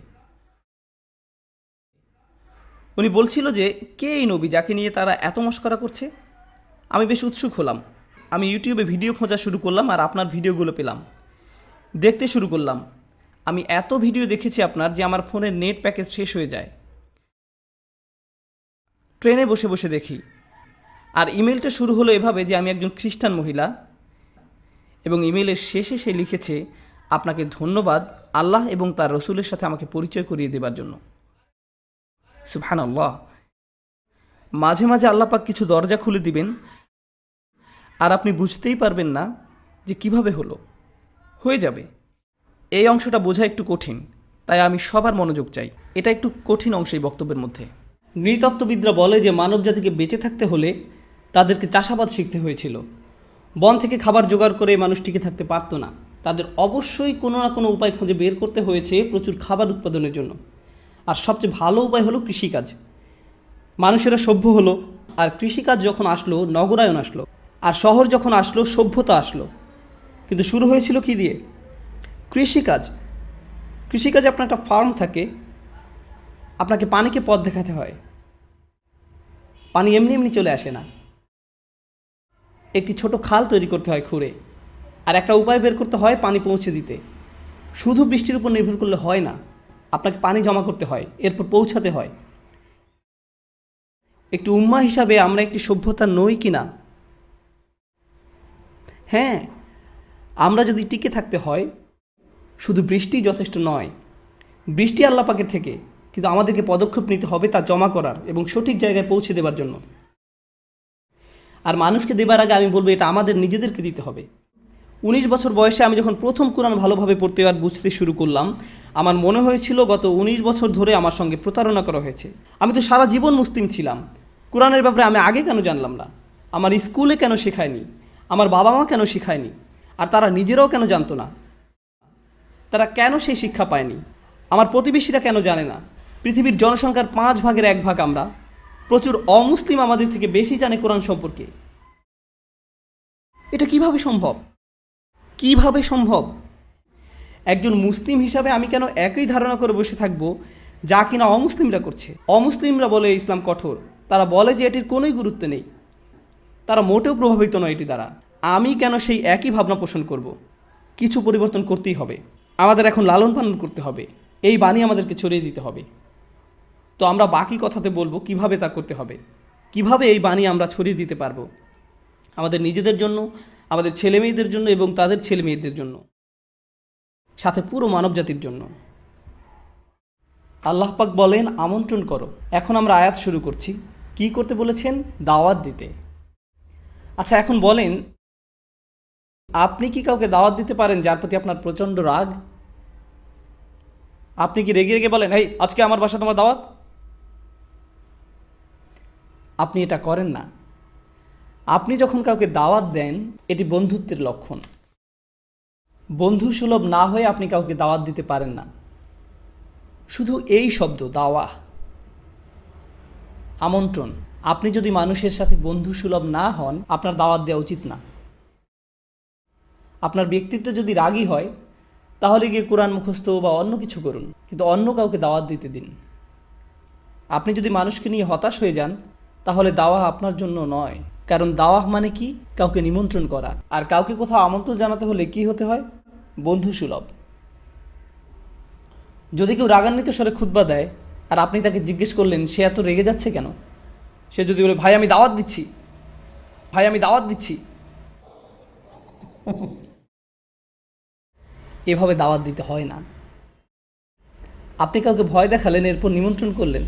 উনি বলছিল যে কে এই নবী যাকে নিয়ে তারা এত মশকরা করছে। আমি বেশ উৎসুক হলাম। আমি ইউটিউবে ভিডিও খোঁজা শুরু করলাম আর আপনার ভিডিওগুলো পেলাম, দেখতে শুরু করলাম। আমি এত ভিডিও দেখেছি আপনার যে আমার ফোনের নেট প্যাকেজ শেষ হয়ে যায়। ট্রেনে বসে বসে দেখি। আর ইমেলটা শুরু হলো এভাবে যে আমি একজন খ্রিস্টান মহিলা, এবং ইমেলের শেষে সে লিখেছে, আপনাকে ধন্যবাদ আল্লাহ এবং তার রসুলের সাথে আমাকে পরিচয় করিয়ে দেবার জন্য। সুবহানাল্লাহ। মাঝে মাঝে আল্লাহ পাক কিছু দরজা খুলে দিবেন আর আপনি বুঝতেই পারবেন না যে কিভাবে হলো, হয়ে যাবে। এই অংশটা বোঝা একটু কঠিন, তাই আমি সবার মনোযোগ চাই। এটা একটু কঠিন অংশ এই বক্তব্যের মধ্যে। নৃতত্ত্ববিদরা বলে যে মানব জাতিকে বেঁচে থাকতে হলে তাদেরকে চাষাবাদ শিখতে হয়েছিল। বন থেকে খাবার জোগাড় করে মানুষ টিকে থাকতে পারতো না। তাদের অবশ্যই কোনো না কোনো উপায় খুঁজে বের করতে হয়েছে প্রচুর খাবার উৎপাদনের জন্য। আর সবচেয়ে ভালো উপায় হলো কৃষিকাজ। মানুষেরা সভ্য হলো, আর কৃষিকাজ যখন আসলো নগরায়ন আসলো, আর শহর যখন আসলো সভ্যতা আসলো। কিন্তু শুরু হয়েছিল কি দিয়ে? কৃষিকাজ। কৃষিকাজে আপনার একটা ফার্ম থাকে, আপনাকে পানিকে পথ দেখাতে হয়। পানি এমনি এমনি চলে আসে না, একটি ছোট খাল তৈরি করতে হয় খুঁড়ে, আর একটা উপায় বের করতে হয় পানি পৌঁছে দিতে। শুধু বৃষ্টির উপর নির্ভর করলে হয় না, আপনাকে পানি জমা করতে হয়, এরপর পৌঁছাতে হয়। একটি উম্মাহ হিসাবে আমরা একটি সভ্যতা নই কি না? হ্যাঁ, আমরা যদি টিকে থাকতে হয়, শুধু বৃষ্টি যথেষ্ট নয়। বৃষ্টি আল্লাহ পাকের থেকে, কিন্তু আমাদেরকে পদক্ষেপ নিতে হবে তা জমা করার এবং সঠিক জায়গায় পৌঁছে দেবার জন্য। আর মানুষকে দেবার আগে আমি বলবো এটা আমাদের নিজেদেরকে দিতে হবে। 19 বছর বয়সে আমি যখন প্রথম কোরআন ভালোভাবে পড়তে আর বুঝতে শুরু করলাম, আমার মনে হয়েছিল গত 19 বছর ধরে আমার সঙ্গে প্রতারণা করা হয়েছে। আমি তো সারা জীবন মুসলিম ছিলাম, কোরআনের ব্যাপারে আমি আগে কেন জানলাম না? আমার স্কুলে কেন শেখায়নি? আমার বাবা মা কেন শেখায়নি? আর তারা নিজেরাও কেন জানতো না? তারা কেন সেই শিক্ষা পায়নি? আমার প্রতিবেশীরা কেন জানে না? পৃথিবীর জনসংখ্যার 5 ভাগের 1 ভাগ আমরা। প্রচুর অমুসলিম আমাদের থেকে বেশি জানে কোরআন সম্পর্কে। এটা কিভাবে সম্ভব? কিভাবে সম্ভব? একজন মুসলিম হিসাবে আমি কেন একই ধারণা করে বসে থাকবো যা কিনা অমুসলিমরা করছে? অমুসলিমরা বলে ইসলাম কঠোর, তারা বলে যে এটির কোনোই গুরুত্ব নেই, তারা মোটেও প্রভাবিত নয় এটি দ্বারা। আমি কেন সেই একই ভাবনা পোষণ করব? কিছু পরিবর্তন করতেই হবে। আমাদের এখন লালন পালন করতে হবে, এই বাণী আমাদেরকে ছড়িয়ে দিতে হবে। তো আমরা বাকি কথাতে বলবো কিভাবে তা করতে হবে, কিভাবে এই বাণী আমরা ছড়িয়ে দিতে পারবো আমাদের নিজেদের জন্য, আমাদের ছেলেমেয়েদের জন্য এবং তাদের ছেলেমেয়েদের জন্য, সাথে পুরো মানবজাতির জন্য। আল্লাহ পাক বলেন আমন্ত্রণ করো। এখন আমরা আয়াত শুরু করছি। কি করতে বলেছেন? দাওয়াত দিতে। আচ্ছা, এখন বলেন, আপনি কি কাউকে দাওয়াত দিতে পারেন যার প্রতি আপনার প্রচণ্ড রাগ? আপনি কি রেগে রেগে বলেন, এই আজকে আমার বাসা তোমার দাওয়াত? আপনি এটা করেন না। আপনি যখন কাউকে দাওয়াত দেন, এটি বন্ধুত্বের লক্ষণ। বন্ধু সুলভ না হয়ে আপনি কাউকে দাওয়াত দিতে পারেন না। শুধু এই শব্দ দাওয়া, আমন্ত্রণ, আপনি যদি মানুষের সাথে বন্ধু সুলভ না হন, আপনার দাওয়াত দেওয়া উচিত না। আপনার ব্যক্তিত্ব যদি রাগী হয়, তাহলে গিয়ে কোরআন মুখস্থ বা অন্য কিছু করুন, কিন্তু অন্য কাউকে দাওয়াত দিতে দিন। আপনি যদি মানুষকে নিয়ে হতাশ হয়ে যান, তাহলে দাওয়া আপনার জন্য নয়। কারণ দাওয়া মানে কি? কাউকে নিমন্ত্রণ করা। আর কাউকে কোথাও আমন্ত্রণ জানাতে হলে কি হতে হয়? বন্ধু সুলভ। যদি কেউ রাগান্বিত স্বরে খুতবা দেয় আর আপনি তাকে জিজ্ঞেস করলেন সে এত রেগে যাচ্ছে কেন, সে যদি বলে, ভাই আমি দাওয়াত দিচ্ছি, ভাই আমি দাওয়াত দিচ্ছি, এভাবে দাওয়াত দিতে হয় না। আপনি কাউকে ভয় দেখালেন, এরপর নিমন্ত্রণ করলেন,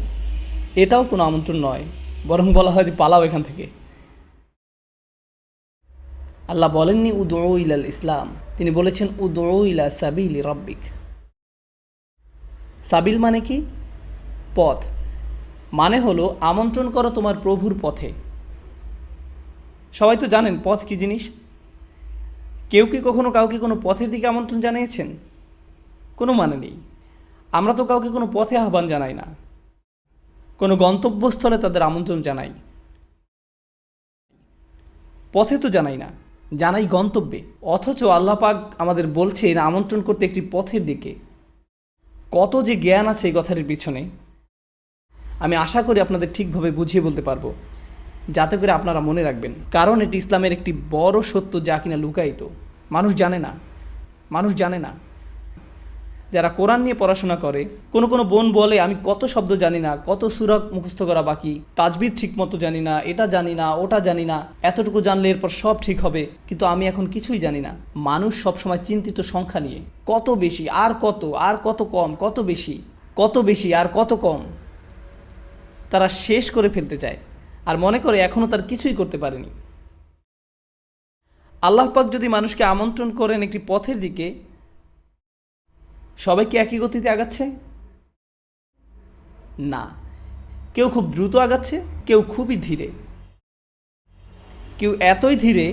এটাও কোনো আমন্ত্রণ নয়, বরং বলা হয় যে পালাও এখান থেকে। আল্লাহ বলেননি উদউ ইলাল ইসলাম, তিনি বলেছেন উদউ ইলা সাবিলি রাব্বিক। সাবিল মানে কি? পথ। মানে হলো আমন্ত্রণ করো তোমার প্রভুর পথে। সবাই তো জানেন পথ কি জিনিস। কেউ কি কখনো কাউকে কোনো পথের দিকে আমন্ত্রণ জানিয়েছেন? কোনো মানে নেই। আমরা তো কাউকে কোনো পথে আহ্বান জানাই না, কোনো গন্তব্যস্থলে তাদের আমন্ত্রণ জানাই। পথে তো জানাই না, জানাই গন্তব্যে। অথচ আল্লাহ পাক আমাদের বলছেন আমন্ত্রণ করতে একটি পথের দিকে। কত যে জ্ঞান আছে এই কথাটির পিছনে, আমি আশা করি আপনাদের ঠিকভাবে বুঝিয়ে বলতে পারবো, যাতে করে আপনারা মনে রাখবেন। কারণ এটি ইসলামের একটি বড় সত্য, যা কিনা লুকায়িত, মানুষ জানে না। মানুষ জানে না। যারা কোরআন নিয়ে পড়াশোনা করে, কোনো কোনো বোন বলে আমি কত শব্দ জানি না, কত সূরা মুখস্থ করা বাকি, তাজবিদ ঠিক মতো জানি না, এটা জানি না, ওটা জানি না, এতটুকু জানলে এরপর সব ঠিক হবে, কিন্তু আমি এখন কিছুই জানি না। মানুষ সবসময় চিন্তিত সংখ্যা নিয়ে, কত বেশি আর কত, আর কত কম, কত বেশি, কত বেশি আর কত কম। তারা শেষ করে ফেলতে চায় আর মনে করে এখনও তার কিছুই করতে পারেনি। আল্লাহ পাক যদি মানুষকে আমন্ত্রণ করেন একটি পথের দিকে, সবাই কি একই গতিতে আগাচ্ছে? না, কেউ খুব দ্রুত আগাচ্ছে, কেউ খুবই ধীরে, কেউ এতই ধীরে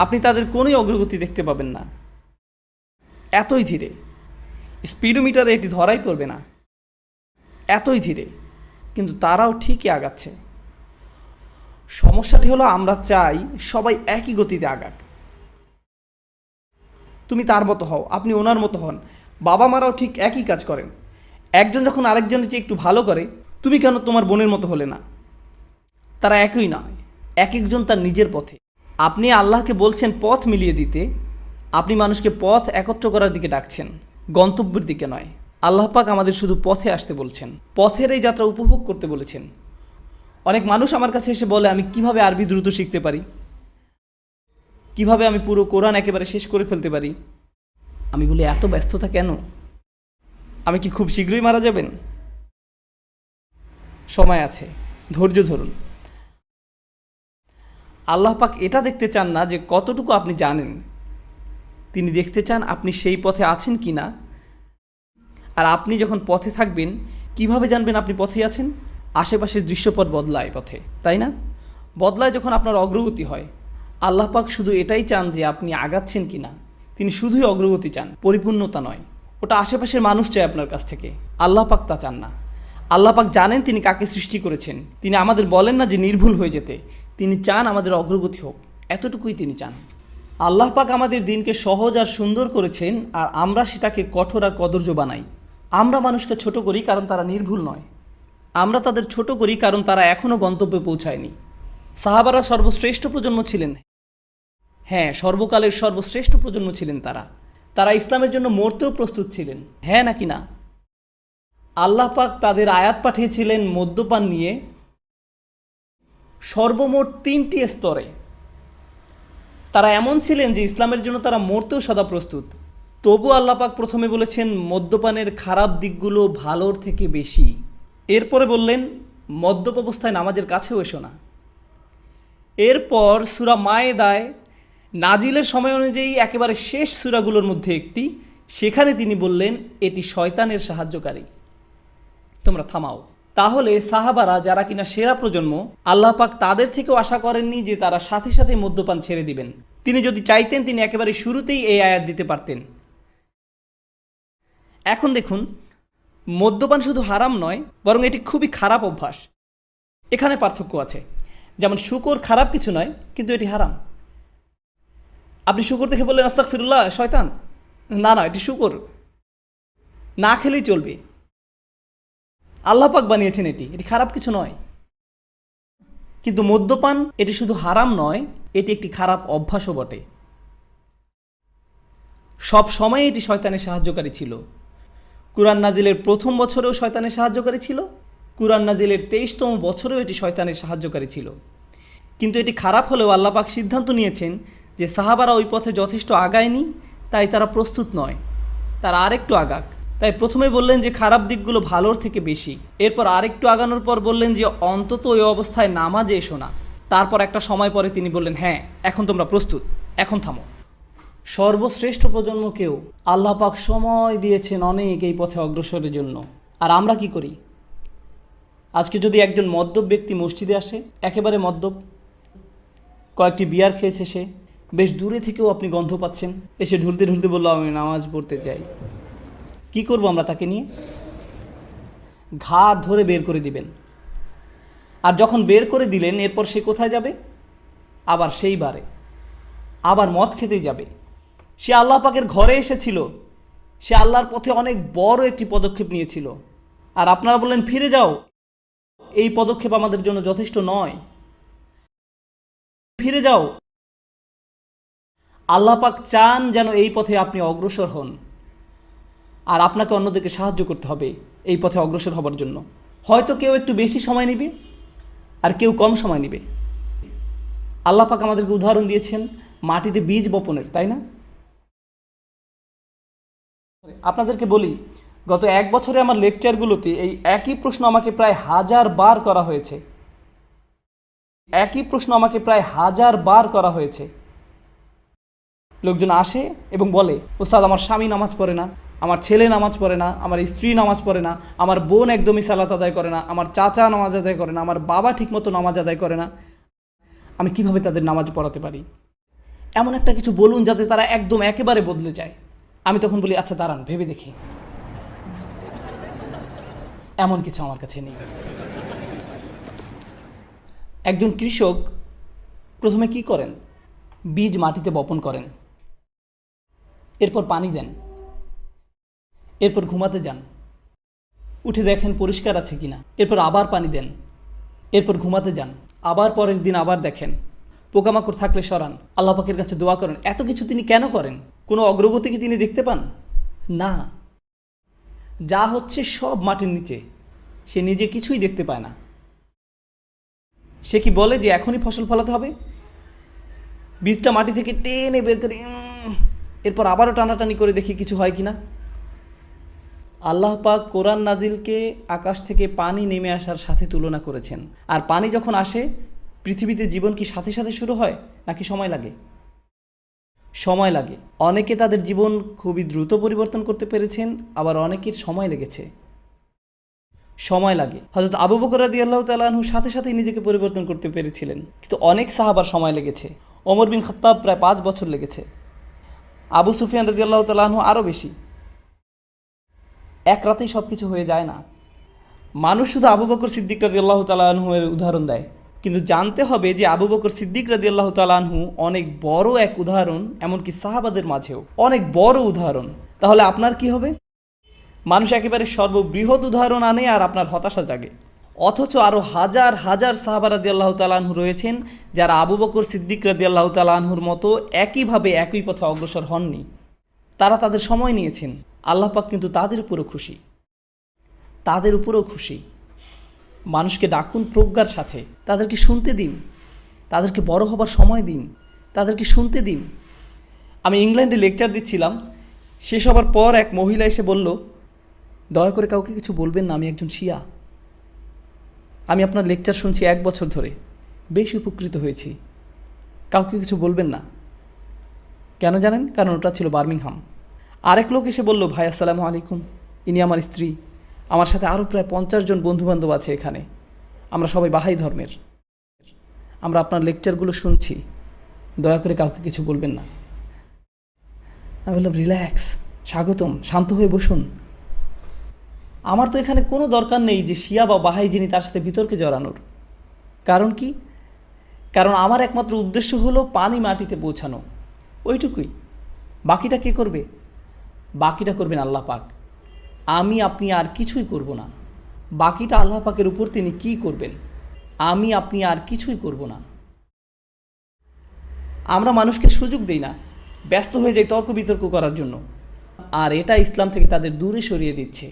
আপনি তাদের কোনোই অগ্রগতি দেখতে পাবেন না। এতই ধীরে, স্পিডোমিটারে এটি ধরাই পড়বে না, এতই ধীরে, কিন্তু তারাও ঠিকই আগাচ্ছে। সমস্যাটি হলো আমরা চাই সবাই একই গতিতে আগাক। তুমি তার মতো হও, আপনি ওনার মতো হন। বাবা মারাও ঠিক একই কাজ করেন। একজন যখন আরেকজনের চেয়ে একটু ভালো করে, তুমি কেন তোমার বোনের মতো হলে না? তারা একই নয়, এক একজন তার নিজের পথে। আপনি আল্লাহকে বলছেন পথ মিলিয়ে দিতে, আপনি মানুষকে পথ একত্র করার দিকে ডাকছেন, গন্তব্যের দিকে নয়। আল্লাহ পাক আমাদের শুধু পথে আসতে বলছেন, পথের এই যাত্রা উপভোগ করতে বলেছেন। অনেক মানুষ আমার কাছে এসে বলে আমি কিভাবে আরবি দ্রুত শিখতে পারি, কিভাবে আমি পুরো কোরআন একেবারে শেষ করে ফেলতে পারি। আমি বলি এত ব্যস্ততা কেন? আমি কি খুব শীঘ্রই মারা যাবেন? সময় আছে, ধৈর্য ধরুন। আল্লাহ পাক এটা দেখতে চান না যে কতটুকু আপনি জানেন, তিনি দেখতে চান আপনি সেই পথে আছেন কি না। আর আপনি যখন পথে থাকবেন, কিভাবে জানবেন আপনি পথে আছেন? আশেপাশের দৃশ্যপট বদলায় পথে, তাই না? বদলায় যখন আপনার অগ্রগতি হয়। আল্লাহ পাক শুধু এটাই চান যে আপনি আগাচ্ছেন কি না। তিনি শুধুই অগ্রগতি চান, পরিপূর্ণতা নয়। ওটা আশেপাশের মানুষ চায় আপনার কাছ থেকে, আল্লাহ পাক তা চান না। আল্লাহ পাক জানেন তিনি কাকে সৃষ্টি করেছেন। তিনি আমাদের বলেন না যে নির্ভুল হয়ে যেতে, তিনি চান আমাদের অগ্রগতি হোক, এতটুকুই তিনি চান। আল্লাহ পাক আমাদের দিনকে সহজ আর সুন্দর করেছেন, আর আমরা সেটাকে কঠোর আর কদর্য বানাই। আমরা মানুষকে ছোট করি কারণ তারা নির্ভুল নয়, আমরা তাদের ছোট করি কারণ তারা এখনও গন্তব্যে পৌঁছায়নি। সাহাবারা সর্বশ্রেষ্ঠ প্রজন্ম ছিলেন, হ্যাঁ, সর্বকালের সর্বশ্রেষ্ঠ প্রজন্ম ছিলেন তারা। তারা ইসলামের জন্য মরতেও প্রস্তুত ছিলেন। হ্যাঁ নাকি না? আল্লাহ পাক তাদের আয়াত পাঠিয়েছিলেন মদ্যপান নিয়ে সর্বমোট 3টি স্তরে। তারা এমন ছিলেন যে ইসলামের জন্য তারা মরতেও সদা প্রস্তুত। তবু আল্লাহ পাক প্রথমে বলেছেন মদ্যপানের খারাপ দিকগুলো ভালোর থেকে বেশি। এরপরে বললেন মদ্যপ অবস্থায় নামাজের কাছেও এসো না। এরপর সূরা মায়েদায় নাজিলের সময় অনুযায়ী একেবারে শেষ সূরাগুলোর মধ্যে একটি, সেখানে তিনি বললেন এটি শয়তানের সাহায্যকারী, তোমরা থামাও। তাহলে সাহাবারা যারা কিনা সেরা প্রজন্ম, আল্লাহ পাক তাদের থেকেও আশা করেননি যে তারা সাথে সাথে মদ্যপান ছেড়ে দিবেন। তিনি যদি চাইতেন তিনি একেবারে শুরুতেই এই আয়াত দিতে পারতেন। এখন দেখুন, মদ্যপান শুধু হারাম নয়, বরং এটি খুবই খারাপ অভ্যাস। এখানে পার্থক্য আছে। যেমন শুকর খারাপ কিছু নয়, কিন্তু এটি হারাম। আপনি শুকর দেখে বললেন আস্তাগফিরুল্লাহ, শয়তান। না না, এটি শুকর, না খেলেই চলবে। আল্লাহ পাক বানিয়েছেন, এটি খারাপ কিছু নয়। কিন্তু মদ্যপান এটি শুধু হারাম নয়, এটি একটি খারাপ অভ্যাসও বটে। সব সময় এটি শয়তানের সাহায্যকারী ছিল। কুরআন নাজিলের প্রথম বছরেও শয়তানের সাহায্যকারী ছিল, কুরআন নাজিলের 23তম বছরেও এটি শয়তানের সাহায্যকারী ছিল। কিন্তু এটি খারাপ হলেও আল্লাহ পাক সিদ্ধান্ত নিয়েছেন যে সাহাবারা ওই পথে যথেষ্ট আগায়নি, তাই তারা প্রস্তুত নয়, তারা আরেকটু আগাক। তাই প্রথমে বললেন যে খারাপ দিকগুলো ভালোর থেকে বেশি। এরপর আরেকটু আগানোর পর বললেন যে অন্তত ওই অবস্থায় নামাজে এসো না। তারপর একটা সময় পরে তিনি বললেন হ্যাঁ, এখন তোমরা প্রস্তুত, এখন থামো। সর্বশ্রেষ্ঠ প্রজন্মকেও আল্লাহ পাক সময় দিয়েছেন অনেক এই পথে অগ্রসরের জন্য। আর আমরা কি করি? আজকে যদি একজন মদ্যপ ব্যক্তি মসজিদে আসে, একেবারে মদ্যপ, কয়েকটি বিয়ার খেয়েছে সে, বেশ দূরে থেকেও আপনি গন্ধ পাচ্ছেন, এসে ঢুলতে ঢুলতে বললো আমি নামাজ পড়তে চাই, কি করব আমরা তাকে নিয়ে? ঘাড় ধরে বের করে দিবেন। আর যখন বের করে দিলেন, এরপর সে কোথায় যাবে? আবার সেই বারে আবার মদ খেতেই যাবে। সে আল্লাহ পাকের ঘরে এসেছিল, সে আল্লাহর পথে অনেক বড় একটি পদক্ষেপ নিয়েছিল, আর আপনারা বললেন ফিরে যাও, এই পদক্ষেপ আমাদের জন্য যথেষ্ট নয়, ফিরে যাও। আল্লাহ পাক চান যেন এই পথে আপনি অগ্রসর হন, আর আপনাকে অন্যদেরকে সাহায্য করতে হবে এই পথে অগ্রসর হবার জন্য। হয়তো কেউ একটু বেশি সময় নেবে আর কেউ কম সময় নেবে। আল্লাহ পাক আমাদেরকে উদাহরণ দিয়েছেন মাটিতে বীজ বপনের, তাই না? আপনাদেরকে বলি, গত 1 বছরে আমার লেকচারগুলোতে এই একই প্রশ্ন আমাকে প্রায় 1000 বার করা হয়েছে। একই প্রশ্ন আমাকে প্রায় 1000 বার করা হয়েছে। লোকজন আসে এবং বলে, ওস্তাদ আমার স্বামী নামাজ পড়ে না, আমার ছেলে নামাজ পড়ে না, আমার স্ত্রী নামাজ পড়ে না, আমার বোন একদমই সালাত আদায় করে না, আমার চাচা নামাজ আদায় করে না, আমার বাবা ঠিকমতো নামাজ আদায় করে না, আমি কিভাবে তাদের নামাজ পড়াতে পারি? এমন একটা কিছু বলুন যাতে তারা একদম একেবারে বদলে যায়। আমি তখন বলি আচ্ছা দাঁড়ান, ভেবে দেখি। এমন কিছু আমার কাছে নেই। একজন কৃষক প্রথমে কি করেন? বীজ মাটিতে বপন করেন, এরপর পানি দেন, এরপর ঘুমাতে যান, উঠে দেখেন পরিষ্কার আছে কিনা, এরপর আবার পানি দেন, এরপর ঘুমাতে যান, আবার পরের দিন আবার দেখেন, পোকামাকড় থাকলে সরান, আল্লাহ পাকের কাছে দোয়া করেন। এত কিছু তিনি কেন করেন? কোনো অগ্রগতি কি তিনি দেখতে পান? না, যা হচ্ছে সব মাটির নিচে, সে নিজে কিছুই দেখতে পায় না। সে কি বলে যে এখনই ফসল ফলাতে হবে? বীজটা মাটি থেকে টেনে বের করে এরপর আবারও টানাটানি করে দেখি কিছু হয় কিনা। আল্লাহ পাক কোরআন নাজিলকে আকাশ থেকে পানি নেমে আসার সাথে তুলনা করেছেন। আর পানি যখন আসে, পৃথিবীতে জীবন কি সাথে সাথে শুরু হয় নাকি সময় লাগে? সময় লাগে। অনেকে তাদের জীবন খুবই দ্রুত পরিবর্তন করতে পেরেছেন, আবার অনেকের সময় লেগেছে। সময় লাগে। হযরত আবু বকর রাদিয়াল্লাহু তাআলা আনহু সাথে সাথেই নিজেকে পরিবর্তন করতে পেরেছিলেন, কিন্তু অনেক সাহাবার সময় লেগেছে। ওমর বিন খাত্তাব প্রায় 5 বছর লেগেছে। আবু সুফিয়ান রাদিয়াল্লাহু তাআলা আনহু আরও বেশি। এক রাতেই সব কিছু হয়ে যায় না। মানুষ শুধু আবু বকর সিদ্দিক রাদিয়াল্লাহু তাআলা আনহু এর উদাহরণ দেয়, কিন্তু জানতে হবে যে আবু বকর সিদ্দিক রাদিয়াল্লাহু তাআলা আনহু অনেক বড় এক উদাহরণ, এমনকি সাহাবাদের মাঝেও অনেক বড় উদাহরণ। তাহলে আপনার কি হবে? মানুষ একেবারে সর্ববৃহৎ উদাহরণ আনে আর আপনার হতাশা জাগে। অথচ আরও হাজার হাজার সাহাবা রাদিয়াল্লাহু তাআলা আনহু রয়েছেন যারা আবু বকর সিদ্দিক রাদিয়াল্লাহু তাআলা আনহুর মতো একইভাবে একই পথে অগ্রসর হননি। তারা তাদের সময় নিয়েছেন। আল্লাহ পাক কিন্তু তাদের উপরও খুশি, তাদের উপরেও খুশি। মানুষকে ডাকুন প্রজ্ঞার সাথে, তাদেরকে শুনতে দিন, তাদেরকে বড় হবার সময় দিন, তাদেরকে শুনতে দিন। আমি ইংল্যান্ডে লেকচার দিচ্ছিলাম, শেষ হবার পর এক মহিলা এসে বলল, দয়া করে কাউকে কিছু বলবেন না, আমি একজন শিয়া। আমি আপনার লেকচার শুনছি 1 বছর ধরে, বেশ উপকৃত হয়েছি, কাউকে কিছু বলবেন না। কেন জানেন? কারণ ওটা ছিল বার্মিংহাম। আরেক লোক এসে বলল, ভাই আসসালামু আলাইকুম, ইনি আমার স্ত্রী, আমার সাথে আরও প্রায় 50 জন বন্ধুবান্ধব আছে এখানে, আমরা সবাই বাহাই ধর্মের, আমরা আপনার লেকচারগুলো শুনছি, দয়া করে কাউকে কিছু বলবেন না। আমি বললাম, রিল্যাক্স, স্বাগতম, শান্ত হয়ে বসুন। আমার তো এখানে কোনো দরকার নেই যে শিয়া বা বাহাই যিনি তার সাথে বিতর্কে জড়ানোর। কারণ কি? কারণ আমার একমাত্র উদ্দেশ্য হলো পানি মাটিতে পৌঁছানো, ওইটুকুই। বাকিটা কে করবে? বাকিটা করবেন আল্লাহ পাক। আমি আপনি আর কিছুই করব না। বাকিটা আল্লাহ পাকের উপর তিনি কি করবেন, আমি আপনি আর কিছুই করব না। আমরা মানুষকে সুযোগ দেই না, ব্যস্ত হয়ে যাই তর্ক বিতর্ক করার জন্য, আর এটা ইসলাম থেকে তাদের দূরে সরিয়ে দিচ্ছে।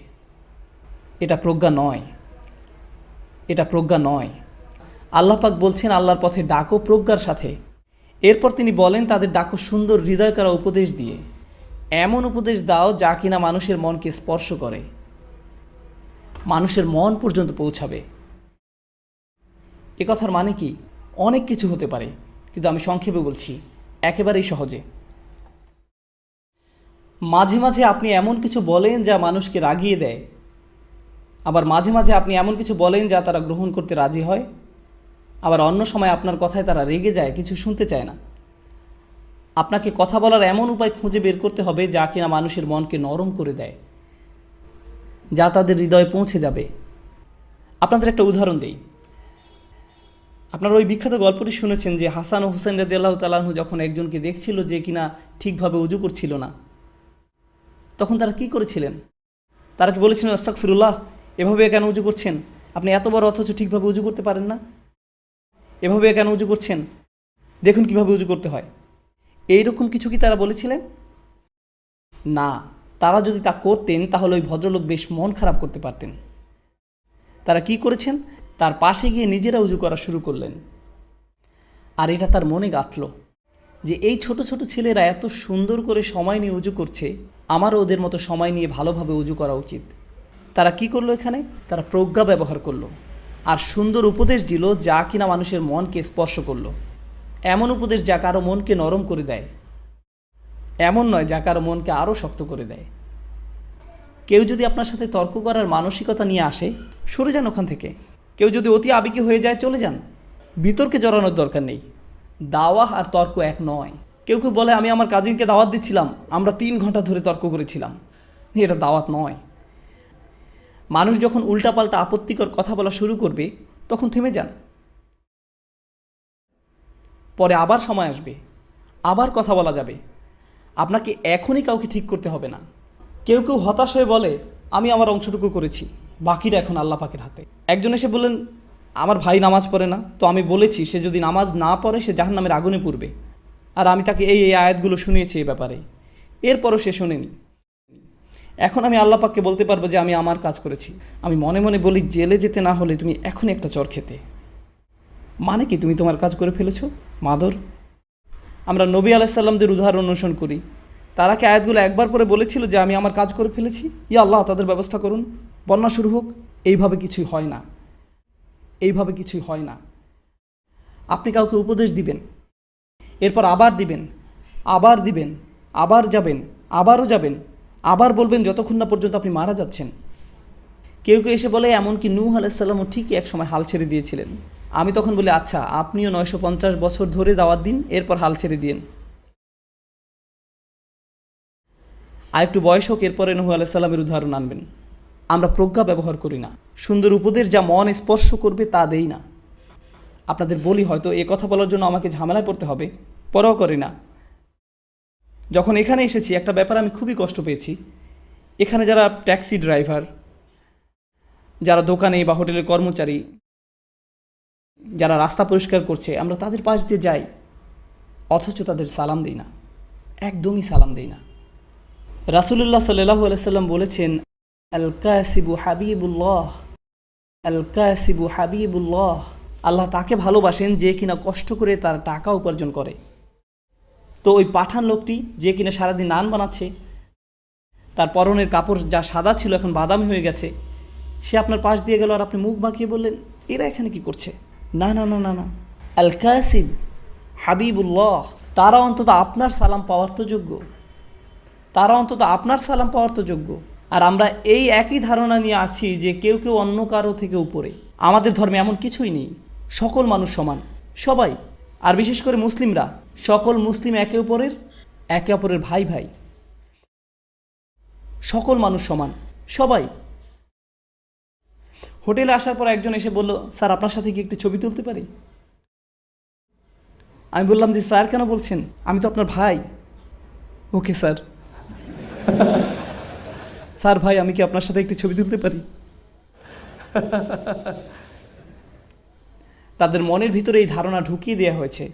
এটা প্রজ্ঞা নয়, এটা প্রজ্ঞা নয়। আল্লাহ পাক বলছেন, আল্লাহর পথে ডাকো প্রজ্ঞার সাথে। এরপর তিনি বলেন, তাদের ডাকো সুন্দর হৃদয় করা উপদেশ দিয়ে। এমন উপদেশ দাও যা কিনা মানুষের মনকে স্পর্শ করে, মানুষের মন পর্যন্ত পৌঁছাবে। এ কথার মানে কি? অনেক কিছু হতে পারে, কিন্তু আমি সংক্ষেপে বলছি, একেবারেই সহজে। মাঝে মাঝে আপনি এমন কিছু বলেন যা মানুষকে রাগিয়ে দেয়, আবার মাঝে মাঝে আপনি এমন কিছু বলেন যা তারা গ্রহণ করতে রাজি হয়, আবার অন্য সময় আপনার কথায় তারা রেগে যায়, কিছু শুনতে চায় না। আপনাকে কথা বলার এমন উপায় খুঁজে বের করতে হবে যা কিনা মানুষের মনকে নরম করে দেয়, যা তাদের হৃদয়ে পৌঁছে যাবে। আপনাদের একটা উদাহরণ দেই। আপনারা ওই বিখ্যাত গল্পটি শুনেছেন যে হাসান ও হুসেন রাদিয়াল্লাহু তাআলা আনহু যখন একজনকে দেখছিল যে কিনা ঠিকভাবে উজু করছিল না, তখন তারা কি করেছিলেন? তারা কি বলেছিলেন, আস্তাগফিরুল্লাহ, এভাবে কেন উজু করছেন? আপনি এত বড় অথচ ঠিকভাবে উজু করতে পারেন না, এভাবে কেন উজু করছেন? দেখুন কিভাবে উজু করতে হয়। এইরকম কিছু কি তারা বলেছিলেন? না। তারা যদি তা করতেন তাহলে ওই ভদ্রলোক বেশ মন খারাপ করতে পারতেন। তারা কি করেছেন? তার পাশে গিয়ে নিজেরা উজু করা শুরু করলেন। আর এটা তার মনে গাঁথল যে এই ছোট ছোট ছেলেরা এত সুন্দর করে সময় নিয়ে উজু করছে, আমারও ওদের মতো সময় নিয়ে ভালোভাবে উজু করা উচিত। তারা কি করলো? এখানে তারা প্রজ্ঞা ব্যবহার করলো আর সুন্দর উপদেশ দিল যা কিনা মানুষের মনকে স্পর্শ করলো। এমন উপদেশ যা কারো মনকে নরম করে দেয়, এমন নয় যা কারো মনকে আরও শক্ত করে দেয়। কেউ যদি আপনার সাথে তর্ক করার মানসিকতা নিয়ে আসে, সরে যান ওখান থেকে। কেউ যদি অতি আবেগী হয়ে যায়, চলে যান। বিতর্কে জড়ানোর দরকার নেই। দাওয়াহ আর তর্ক এক নয়। কেউ কেউ বলে, আমি আমার কাজিনকে দাওয়াত দিচ্ছিলাম, আমরা 3 ঘন্টা ধরে তর্ক করেছিলাম। এটা দাওয়াত নয়। মানুষ যখন উল্টাপাল্টা আপত্তিকর কথা বলা শুরু করবে, তখন থেমে যান। পরে আবার সময় আসবে, আবার কথা বলা যাবে। আপনাকে এখনই কাউকে ঠিক করতে হবে না। কেউ কেউ হতাশ হয়ে বলে, আমি আমার অংশটুকু করেছি, বাকিটা এখন আল্লাহ পাকের হাতে। একজন এসে বললেন, আমার ভাই নামাজ পড়ে না, তো আমি বলেছি সে যদি নামাজ না পড়ে সে জাহান্নামের আগুনে পড়বে। আর আমি তাকে এই এই আয়াতগুলো শুনিয়েছি এই ব্যাপারে, এরপরও সে শোনেনি। এখন আমি আল্লাহ পাককে বলতে পারবো যে আমি আমার কাজ করেছি। আমি মনে মনে বলি, জেলে যেতে না হলে তুমি এখনই একটা চর খেতে। মানে কি? তুমি তোমার কাজ করে ফেলেছো, মাদর। আমরা নবী আলাইহিস সালামদের উদাহরণ অনুসরণ করি। তারা কি আয়াতগুলো একবার পরে বলেছিল যে আমি আমার কাজ করে ফেলেছি, ইয়া আল্লাহ তাদের ব্যবস্থা করুন, বন্যা শুরু হোক? এইভাবে কিছুই হয় না, এইভাবে কিছুই হয় না। আপনি কাউকে উপদেশ দিবেন, এরপর আবার দিবেন, আবার দিবেন, আবার যাবেন, আবারও যাবেন, আবার বলবেন, যতক্ষণ না পর্যন্ত আপনি মারা যাচ্ছেন। কেউ কেউ এসে বলে, এমনকি নূহ আলাইহিস সালামও ঠিকই এক সময় হাল ছেড়ে দিয়েছিলেন। আমি তখন বলি, আচ্ছা আপনিও 950 বছর ধরে দাওয়াত দিন, এরপর হাল ছেড়ে দিন। আর একটু বয়স হোক, এরপরে নূহ আলাইহিস সালামের উদাহরণ আনবেন। আমরা প্রজ্ঞা ব্যবহার করি না। সুন্দর উপদেশ যা মন স্পর্শ করবে তা দেই না। আপনাদের বলি, হয়তো এ কথা বলার জন্য আমাকে ঝামেলায় পড়তে হবে, পরও করি না। যখন এখানে এসেছি একটা ব্যাপার আমি খুবই কষ্ট পেয়েছি। এখানে যারা ট্যাক্সি ড্রাইভার যারা দোকানে বা হোটেলের কর্মচারী, যারা রাস্তা পরিষ্কার করছে, আমরা তাদের পাশ দিয়ে যাই, অথচ তাদের সালাম দিই না, একদমই সালাম দিই না। রাসূলুল্লাহ সাল্লাল্লাহু আলাইহি সাল্লাম বলেছেন, আল কাসিবু হাবিবুল্লাহ, আল কাসিবু হাবিবুল্লাহ, আল্লাহ তাকে ভালোবাসেন যে কিনা কষ্ট করে তার টাকা উপার্জন করে। তো ওই পাঠান লোকটি যে কিনা সারাদিন নান বানাচ্ছে, তার পরনের কাপড় যা সাদা ছিল এখন বাদামি হয়ে গেছে, সে আপনার পাশ দিয়ে গেল আর আপনি মুখ বাঁকিয়ে বললেন, এরা এখানে কি করছে? না না না না না, আল কাসিব হাবিবুল্লাহ, তারা অন্তত আপনার সালাম পাওয়ার তো যোগ্য, তারা অন্তত আপনার সালাম পাওয়ার তো যোগ্য। আর আমরা এই একই ধারণা নিয়ে আসছি যে কেউ কেউ অন্য কারো থেকে উপরে। আমাদের ধর্মে এমন কিছুই নেই, সকল মানুষ সমান, সবাই। আর বিশেষ করে মুসলিমরা, সকল মুসলিম একে অপরের ভাই ভাই, সকল মানুষ সমান, সবাই। হোটেলে আসার পর একজন এসে বলল, স্যার আপনার সাথে কি একটু ছবি তুলতে পারি? আমি বললাম যে স্যার কেন বলছেন, আমি তো আপনার ভাই। Okay sir. স্যার ভাই, আমি কি আপনার সাথে একটু ছবি তুলতে পারি? তাদের মনের ভিতরে এই ধারণা ঢুকিয়ে দেওয়া হয়েছে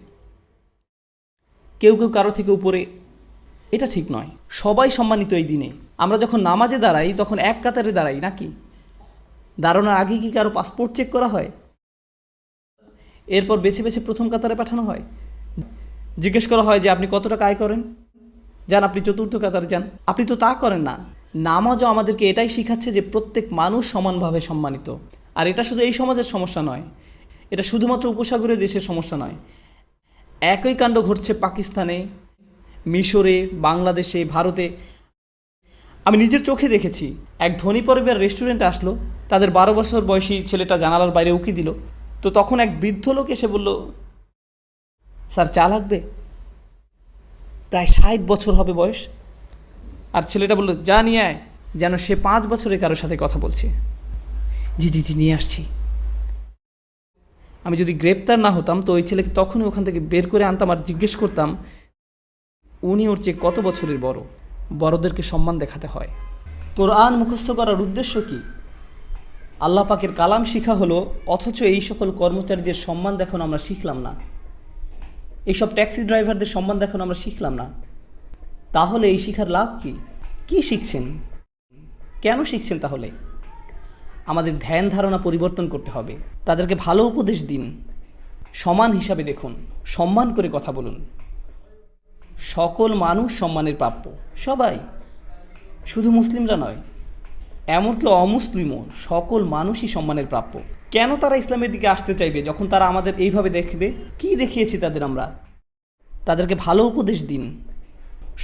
কেউ কেউ কারো থেকে উপরে। এটা ঠিক নয়, সবাই সম্মানিত এই দিনে। আমরা যখন নামাজে দাঁড়াই তখন এক কাতারে দাঁড়াই নাকি? দাঁড়ানোর আগে কি কারো পাসপোর্ট চেক করা হয়? এরপর বেছে বেছে প্রথম কাতারে পাঠানো হয়, জিজ্ঞেস করা হয় যে আপনি কত টাকা আয় করেন, যান আপনি চতুর্থ কাতারে যান। আপনি তো তা করেন না। নামাজও আমাদেরকে এটাই শিখাচ্ছে যে প্রত্যেক মানুষ সমানভাবে সম্মানিত। আর এটা শুধু এই সমাজের সমস্যা নয়, এটা শুধুমাত্র উপসাগরীয় দেশের সমস্যা নয়। একই কাণ্ড ঘটছে পাকিস্তানে, মিশরে, বাংলাদেশে, ভারতে। আমি নিজের চোখে দেখেছি, এক ধনী পরিবার রেস্টুরেন্টে আসলো, তাদের 12 বছর বয়সী ছেলেটা জানালার বাইরে উকি দিল। তো তখন এক বৃদ্ধ লোক এসে বলল, স্যার চা লাগবে? প্রায় 60 বছর হবে বয়স। আর ছেলেটা বলল, যা নিয়ে আয়, যেন সে 5 বছরের কারোর সাথে কথা বলছে। জি দিদি নিয়ে আসছি। আমি যদি গ্রেপ্তার না হতাম তো ওই ছেলেকে তখনই ওখান থেকে বের করে আনতাম আর জিজ্ঞেস করতাম উনি ওর চেয়ে কত বছরের বড়। বড়দেরকে সম্মান দেখাতে হয়। কোরআন মুখস্থ করার উদ্দেশ্য কি? আল্লাহ পাকের কালাম শিখা হলো, অথচ এই সকল কর্মচারীদের সম্মান দেখানো আমরা শিখলাম না, এইসব ট্যাক্সি ড্রাইভারদের সম্মান দেখানো আমরা শিখলাম না। তাহলে এই শিখার লাভ কি? কি শিখছেন? কেন শিখছেন? তাহলে আমাদের ধ্যান ধারণা পরিবর্তন করতে হবে। তাদেরকে ভালো উপদেশ দিন, সমান হিসাবে দেখুন, সম্মান করে কথা বলুন। সকল মানুষ সম্মানের প্রাপ্য, সবাই, শুধু মুসলিমরা নয়, এমনকি অমুসলিমও, সকল মানুষই সম্মানের প্রাপ্য। কেন তারা ইসলামের দিকে আসতে চাইবে যখন তারা আমাদের এইভাবে দেখবে? কি দেখিয়েছি তাদের আমরা? তাদেরকে ভালো উপদেশ দিন,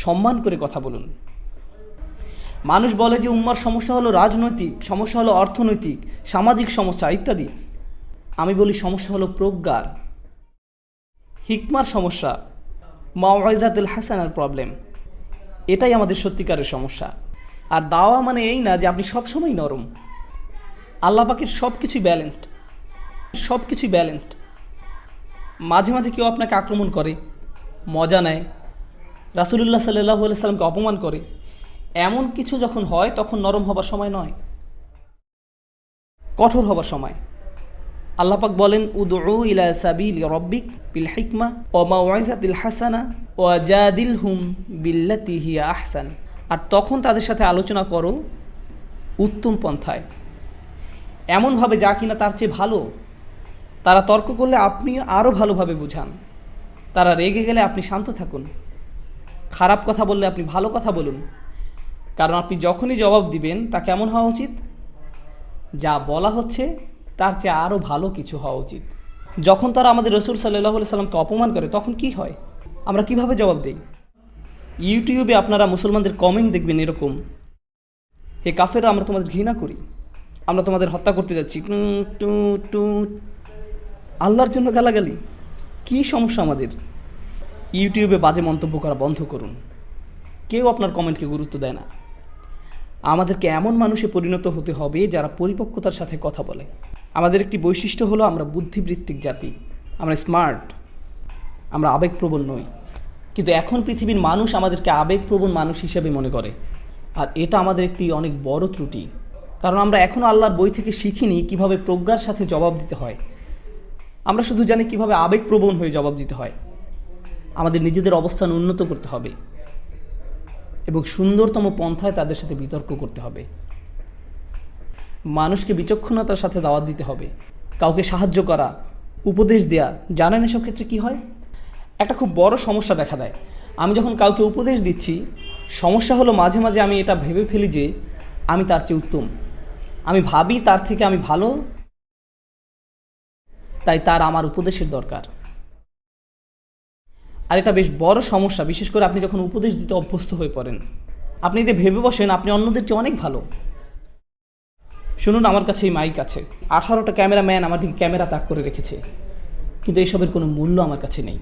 সম্মান করে কথা বলুন। মানুষ বলে যে উম্মার সমস্যা হলো রাজনৈতিক, সমস্যা হলো অর্থনৈতিক, সামাজিক সমস্যা ইত্যাদি। আমি বলি সমস্যা হলো প্রজ্ঞার, হিকমার সমস্যা, মাওয়াইজাতুল হাসানার প্রবলেম। এটাই আমাদের সত্যিকারের সমস্যা। আর দাওয়া মানে এই না যে আপনি সবসময় নরম। আল্লাহ পাকের সব কিছুই ব্যালেন্সড, সব কিছুই ব্যালেন্সড। মাঝে মাঝে কেউ আপনাকে আক্রমণ করে, মজা নেয়, রাসূলুল্লাহ সাল্লাল্লাহু আলাইহি সাল্লামকে অপমান করে, এমন কিছু যখন হয় তখন নরম হবার সময় নয়, কঠোর হবার সময়। আল্লাহ পাক বলেন, উদউ ইলা সাবিলি রাব্বিক বিল হিকমা ওয়া মাউইজাতিল হাসানা ওয়া জাদিলহুম বিল্লাতি হিয়া আহসান। আর তখন তাদের সাথে আলোচনা করো উত্তম পন্থায়, এমনভাবে যা কিনা তার চেয়ে ভালো। তারা তর্ক করলে আপনি আরও ভালোভাবে বুঝান, তারা রেগে গেলে আপনি শান্ত থাকুন, খারাপ কথা বললে আপনি ভালো কথা বলুন। কারণ আপনি যখনই জবাব দিবেন তা কেমন হওয়া উচিত? যা বলা হচ্ছে তার চেয়ে আরও ভালো কিছু হওয়া উচিত। যখন তারা আমাদের রাসূল সাল্লাল্লাহু আলাইহি সাল্লামকে অপমান করে তখন কি হয়? আমরা কিভাবে জবাব দিই? ইউটিউবে আপনারা মুসলমানদের কমেন্ট দেখবেন এরকম, হে কাফেররা, আমরা তোমাদের ঘৃণা করি, আমরা তোমাদের হত্যা করতে যাচ্ছি, টু টু। আল্লাহর জন্য গালাগালি। কি সমস্যা আমাদের? ইউটিউবে বাজে মন্তব্য করা বন্ধ করুন। কেউ আপনার কমেন্টকে গুরুত্ব দেয় না। আমাদেরকে এমন মানুষে পরিণত হতে হবে যারা পরিপক্কতার সাথে কথা বলে। আমাদের একটি বৈশিষ্ট্য হলো আমরা বুদ্ধিবৃত্তিক জাতি, আমরা স্মার্ট, আমরা আবেগপ্রবণ নই। কিন্তু এখন পৃথিবীর মানুষ আমাদেরকে আবেগপ্রবণ মানুষ হিসেবে মনে করে, আর এটা আমাদের একটি অনেক বড় ত্রুটি। কারণ আমরা এখনও আল্লাহর বই থেকে শিখিনি কিভাবে প্রজ্ঞার সাথে জবাব দিতে হয়। আমরা শুধু জানি কিভাবে আবেগপ্রবণ হয়ে জবাব দিতে হয়। আমাদের নিজেদের অবস্থান উন্নত করতে হবে এবং সুন্দরতম পন্থায় তাদের সাথে বিতর্ক করতে হবে। মানুষকে বিচক্ষণতার সাথে দাওয়াত দিতে হবে, কাউকে সাহায্য করা, উপদেশ দেয়া। জানেন এসব ক্ষেত্রে কি হয়? একটা খুব বড় সমস্যা দেখা দেয়। আমি যখন কাউকে উপদেশ দিচ্ছি, সমস্যা হলো মাঝে মাঝে আমি এটা ভেবে ফেলি যে আমি তার চেয়ে উত্তম, আমি ভাবি তার থেকে আমি ভালো, তাই তার আমার উপদেশের দরকার। আর এটা বেশ বড় সমস্যা, বিশেষ করে আপনি যখন উপদেশ দিতে অভ্যস্ত হয়ে পড়েন। আপনি যদি ভেবে বসেন আপনি অন্যদের চেয়ে অনেক ভালো। শুনুন, আমার কাছে এই মাইক আছে, 18টা ক্যামেরাম্যান আমার দিকে ক্যামেরা তাক করে রেখেছে, কিন্তু এইসবের কোনো মূল্য আমার কাছে নেই।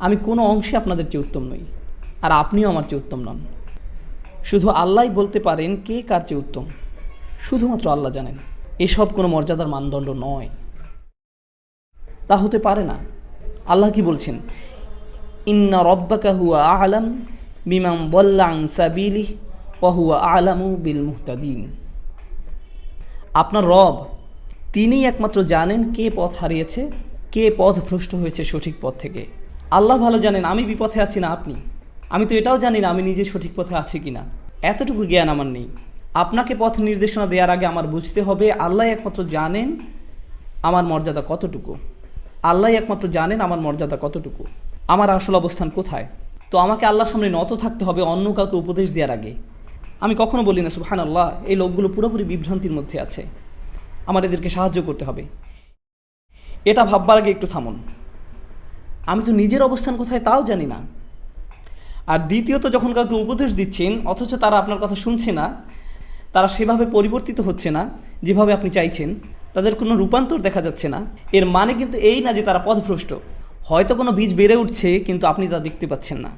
আমি কোনো অংশে আপনাদের চেয়ে উত্তম নই, আর আপনিও আমার চেয়ে উত্তম নন। শুধু আল্লাহই বলতে পারেন কে কার চেয়ে উত্তম, শুধুমাত্র আল্লাহ জানেন। এসব কোনো মর্যাদার মানদণ্ড নয়, তা হতে পারে না। আল্লাহ কি বলছেন? ইন্না রব্বাকা হুয়া আ'লাম বিমান দাল্লা আন সাবিলিহি ওয়া হুয়া আ'লামু বিল মুহতাদিন। আপনার রব, তিনিই একমাত্র জানেন কে পথ হারিয়েছে, কে পথ ভ্রষ্ট হয়েছে সঠিক পথ থেকে। আল্লাহ ভালো জানেন আমি বিপথে আছি না আপনি। আমি তো এটাও জানি না আমি নিজে সঠিক পথে আছি কিনা, এতটুকু জ্ঞান আমার নেই। আপনাকে পথ নির্দেশনা দেওয়ার আগে আমার বুঝতে হবে আল্লাহ একমাত্র জানেন আমার মর্যাদা কতটুকু। আল্লাহ একমাত্র জানেন আমার মর্যাদা কতটুকু, আমার আসল অবস্থান কোথায়। তো আমাকে আল্লাহর সামনে নত থাকতে হবে অন্য কাউকে উপদেশ দেওয়ার আগে। আমি কখনো বলি না সুবহানাল্লাহ, এই লোকগুলো পুরোপুরি বিভ্রান্তির মধ্যে আছে, আমার এদেরকে সাহায্য করতে হবে। এটা ভাববার আগে একটু থামুন, আমি তো নিজের অবস্থান কোথায় তাও জানি না। আর দ্বিতীয়ত, যখন কাউকে উপদেশ দিচ্ছেন অথচ তারা আপনার কথা শুনছে না, তারা সেভাবে পরিবর্তিত হচ্ছে না যেভাবে আপনি চাইছেন, তাদের কোনো রূপান্তর দেখা যাচ্ছে না, এর মানে কিন্তু এই না যে তারা পথভ্রষ্ট। হয়তো কোনো বীজ বেড়ে উঠছে কিন্তু আপনি তা দেখতে পাচ্ছেন না।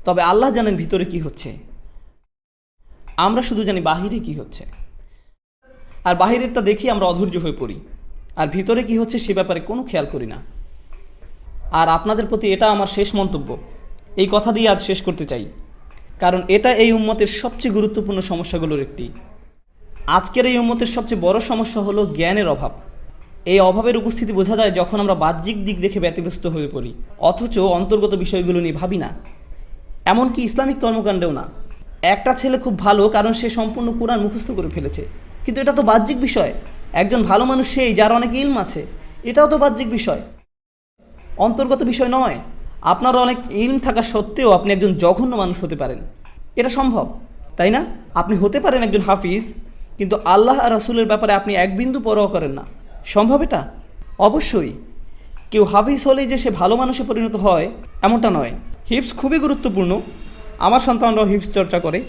তবে আল্লাহ জানেন ভিতরে কি হচ্ছে, আমরা শুধু জানি বাহিরে কি হচ্ছে। আর বাহিরেরটা দেখি আমরা অধৈর্য হয়ে পড়ি, আর ভিতরে কি হচ্ছে সে ব্যাপারে কোনো খেয়াল করি না। আর আপনাদের প্রতি এটা আমার শেষ মন্তব্য, এই কথা দিয়ে আজ শেষ করতে চাই, কারণ এটা এই উম্মতের সবচেয়ে গুরুত্বপূর্ণ সমস্যাগুলোর একটি। আজকের এই উম্মতের সবচেয়ে বড় সমস্যা হলো জ্ঞানের অভাব। এই অভাবের উপস্থিতি বোঝা যায় যখন আমরা বাহ্যিক দিক দেখে ব্যতিব্যস্ত হয়ে পড়ি, অথচ অন্তর্গত বিষয়গুলো নিয়ে ভাবি না। এমনকি ইসলামিক কর্মকাণ্ডেও না। একটা ছেলে খুব ভালো কারণ সে সম্পূর্ণ কোরআন মুখস্থ করে ফেলেছে, কিন্তু এটা তো বাহ্যিক বিষয়। একজন ভালো মানুষ সেই যার অনেক ইলম আছে, এটাও তো বাহ্যিক বিষয়, অন্তর্গত বিষয় নয়। আপনার অনেক ইলম থাকা সত্ত্বেও আপনি একজন জঘন্য মানুষ হতে পারেন, এটা সম্ভব, তাই না? আপনি হতে পারেন একজন হাফিজ, কিন্তু আল্লাহ আর রাসূলের ব্যাপারে আপনি এক বিন্দু পরোয়া করেন না। সম্ভব এটা? অবশ্যই। কেউ হাফিজ হলেই যে সে ভালো মানুষে পরিণত হয় এমনটা নয়। হিফজ খুবই গুরুত্বপূর্ণ, আমার সন্তানরাও হিফজ চর্চা করে,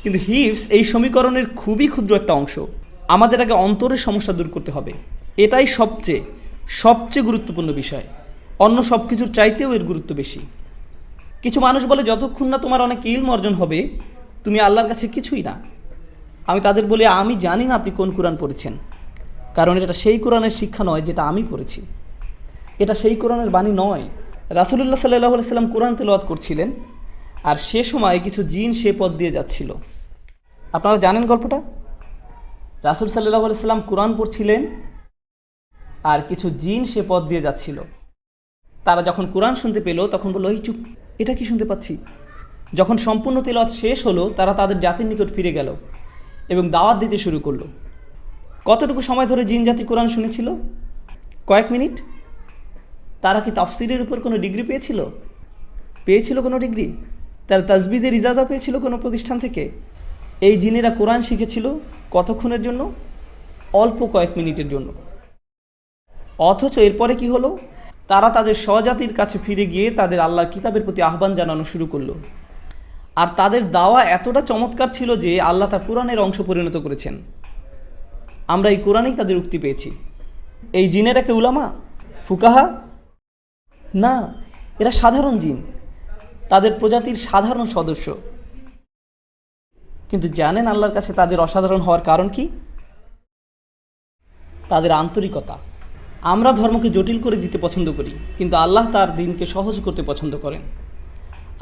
কিন্তু হিফজ এই সমীকরণের খুবই ক্ষুদ্র একটা অংশ। আমাদের আগে অন্তরের সমস্যা দূর করতে হবে, এটাই সবচেয়ে গুরুত্বপূর্ণ বিষয়। অন্য সব কিছুর চাইতেও এর গুরুত্ব বেশি। কিছু মানুষ বলে যতক্ষণ না তোমার অনেক ইলম অর্জন হবে তুমি আল্লাহর কাছে কিছুই না। আমি তাদের বলি আমি জানি না আপনি কোন কোরআন পড়েছেন, কারণ এটা সেই কোরআনের শিক্ষা নয় যেটা আমি পড়েছি, এটা সেই কোরআনের বাণী নয়। রাসূলুল্লাহ সাল্লাল্লাহু আলাইহি সাল্লাম কোরআন তেলাওয়াত করছিলেন, আর সে সময় কিছু জিন সে পথ দিয়ে যাচ্ছিল। আপনারা জানেন গল্পটা? রাসূল সাল্লাল্লাহু আলাইহি সাল্লাম কোরআন পড়ছিলেন আর কিছু জিন সে পথ দিয়ে যাচ্ছিল। তারা যখন কোরআন শুনতে পেল তখন বলল, এই চুপ, এটা কি শুনতে পাচ্ছি। যখন সম্পূর্ণ তেলাওয়াত শেষ হলো তারা তাদের জাতির নিকট ফিরে গেল এবং দাওয়াত দিতে শুরু করলো। কতটুকু সময় ধরে জিন জাতি কোরআন শুনেছিল? কয়েক মিনিট। তারা কি তাফসিরের উপর কোনো ডিগ্রি পেয়েছিল কোনো ডিগ্রি? তারা তাজবিদের ইজাজা পেয়েছিল কোনো প্রতিষ্ঠান থেকে? এই জিনেরা কোরআন শিখেছিল কতক্ষণের জন্য? অল্প কয়েক মিনিটের জন্য। অথচ এরপরে কি হলো? তারা তাদের স্বজাতির কাছে ফিরে গিয়ে তাদের আল্লাহর কিতাবের প্রতি আহ্বান জানানো শুরু করলো। আর তাদের দাওয়া এতটা চমৎকার ছিল যে আল্লাহ তা কোরআনের অংশ পরিণত করেছেন। আমরা এই কোরআনেই তাদের উক্তি পেয়েছি। এই জিনেরা কি উলামা, ফুকাহা? না, এরা সাধারণ জিন, তাদের প্রজাতির সাধারণ সদস্য। কিন্তু জানেন আল্লাহর কাছে তাদের অসাধারণ হওয়ার কারণ কি? তাদের আন্তরিকতা। আমরা ধর্মকে জটিল করে দিতে পছন্দ করি, কিন্তু আল্লাহ তার দিনকে সহজ করতে পছন্দ করেন।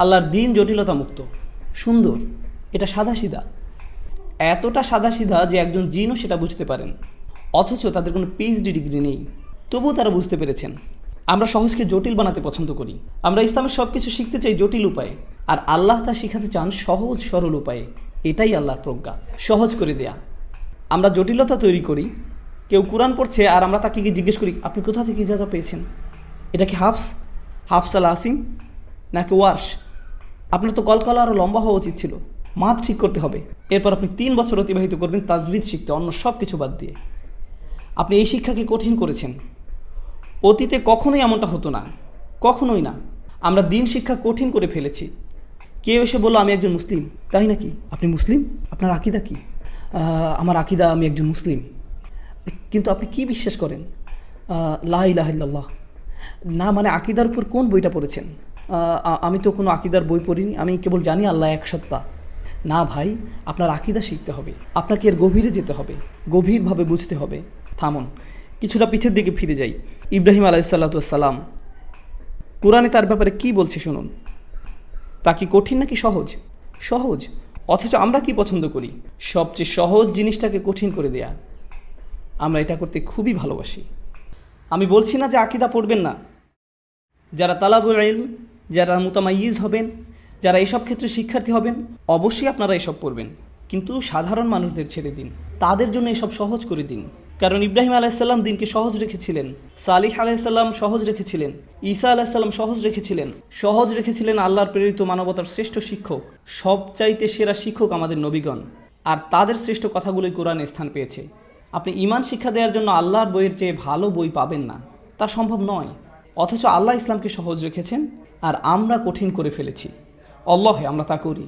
আল্লাহর দিন জটিলতা মুক্ত, সুন্দর, এটা সাদাসিধা। এতটা সাদাসিধা যে একজন জিনও সেটা বুঝতে পারেন, অথচ তাদের কোনো পিএইচডি ডিগ্রি নেই, তবুও তারা বুঝতে পেরেছেন। আমরা সহজকে জটিল বানাতে পছন্দ করি। আমরা ইসলামের সব কিছু শিখতে চাই জটিল উপায়ে, আর আল্লাহ তা শিখাতে চান সহজ সরল উপায়ে। এটাই আল্লাহর প্রজ্ঞা, সহজ করে দেয়া। আমরা জটিলতা তৈরি করি। কেউ কোরআন পড়ছে আর আমরা তাকে গিয়ে জিজ্ঞেস করি, আপনি কোথা থেকে ইজাজা পেয়েছেন? এটা কি হাফস আল আসিম নাকি ওয়ার্শ? আপনার তো কলকলা আরও লম্বা হওয়া উচিত ছিল। মাথ ঠিক করতে হবে। এরপর আপনি 3 বছর অতিবাহিত করবেন তাজবিদ শিখতে, অন্য সব কিছু বাদ দিয়ে। আপনি এই শিক্ষাকে কঠিন করেছেন। অতীতে কখনোই এমনটা হতো না, কখনোই না। আমরা দিন শিক্ষা কঠিন করে ফেলেছি। কেউ এসে বললো, আমি একজন মুসলিম। তাই নাকি? আপনি মুসলিম? আপনার আকিদা কি? আমার আকিদা, আমি একজন মুসলিম। কিন্তু আপনি কি বিশ্বাস করেন? লা ইলাহা ইল্লাল্লাহ। না, মানে আকিদার উপর কোন বইটা পড়েছেন? আমি তো কোনো আকিদার বই পড়িনি, আমি কেবল জানি আল্লাহ এক সত্তা। না ভাই, আপনার আকিদা শিখতে হবে, আপনাকে এর গভীরে যেতে হবে, গভীরভাবে বুঝতে হবে। থামুন, কিছুটা পিছের দিকে ফিরে যাই। ইব্রাহিম আলাইহিসসালাম, কোরআনে তার ব্যাপারে কি বলছে শুনুন। তা কি কঠিন নাকি সহজ? সহজ। অথচ আমরা কি পছন্দ করি? সবচেয়ে সহজ জিনিসটাকে কঠিন করে দেয়া। আমরা এটা করতে খুবই ভালোবাসি। আমি বলছি না যে আকিদা পড়বেন না। যারা তালাবুল ইলম, যারা মুতামাইয়িজ হবেন, যারা এসব ক্ষেত্রে শিক্ষার্থী হবেন, অবশ্যই আপনারা এসব পড়বেন। কিন্তু সাধারণ মানুষদের ছেড়ে দিন, তাদের জন্য এসব সহজ করে দিন। কারণ ইব্রাহিম আলাইহিসসালাম দিনকে সহজ রেখেছিলেন, সালিহ আলাইহিসসালাম সহজ রেখেছিলেন, ঈসা আলাইহিসসালাম সহজ রেখেছিলেন আল্লাহর প্রেরিত মানবতার শ্রেষ্ঠ শিক্ষক, সবচাইতে সেরা শিক্ষক আমাদের নবীগণ। আর তাদের শ্রেষ্ঠ কথাগুলোই কোরআনে স্থান পেয়েছে। আপনি ঈমান শিক্ষা দেওয়ার জন্য আল্লাহর বইয়ের চেয়ে ভালো বই পাবেন না, তা সম্ভব নয়। অথচ আল্লাহ ইসলামকে সহজ রেখেছেন আর আমরা কঠিন করে ফেলেছি। আল্লাহে আমরা তা করি।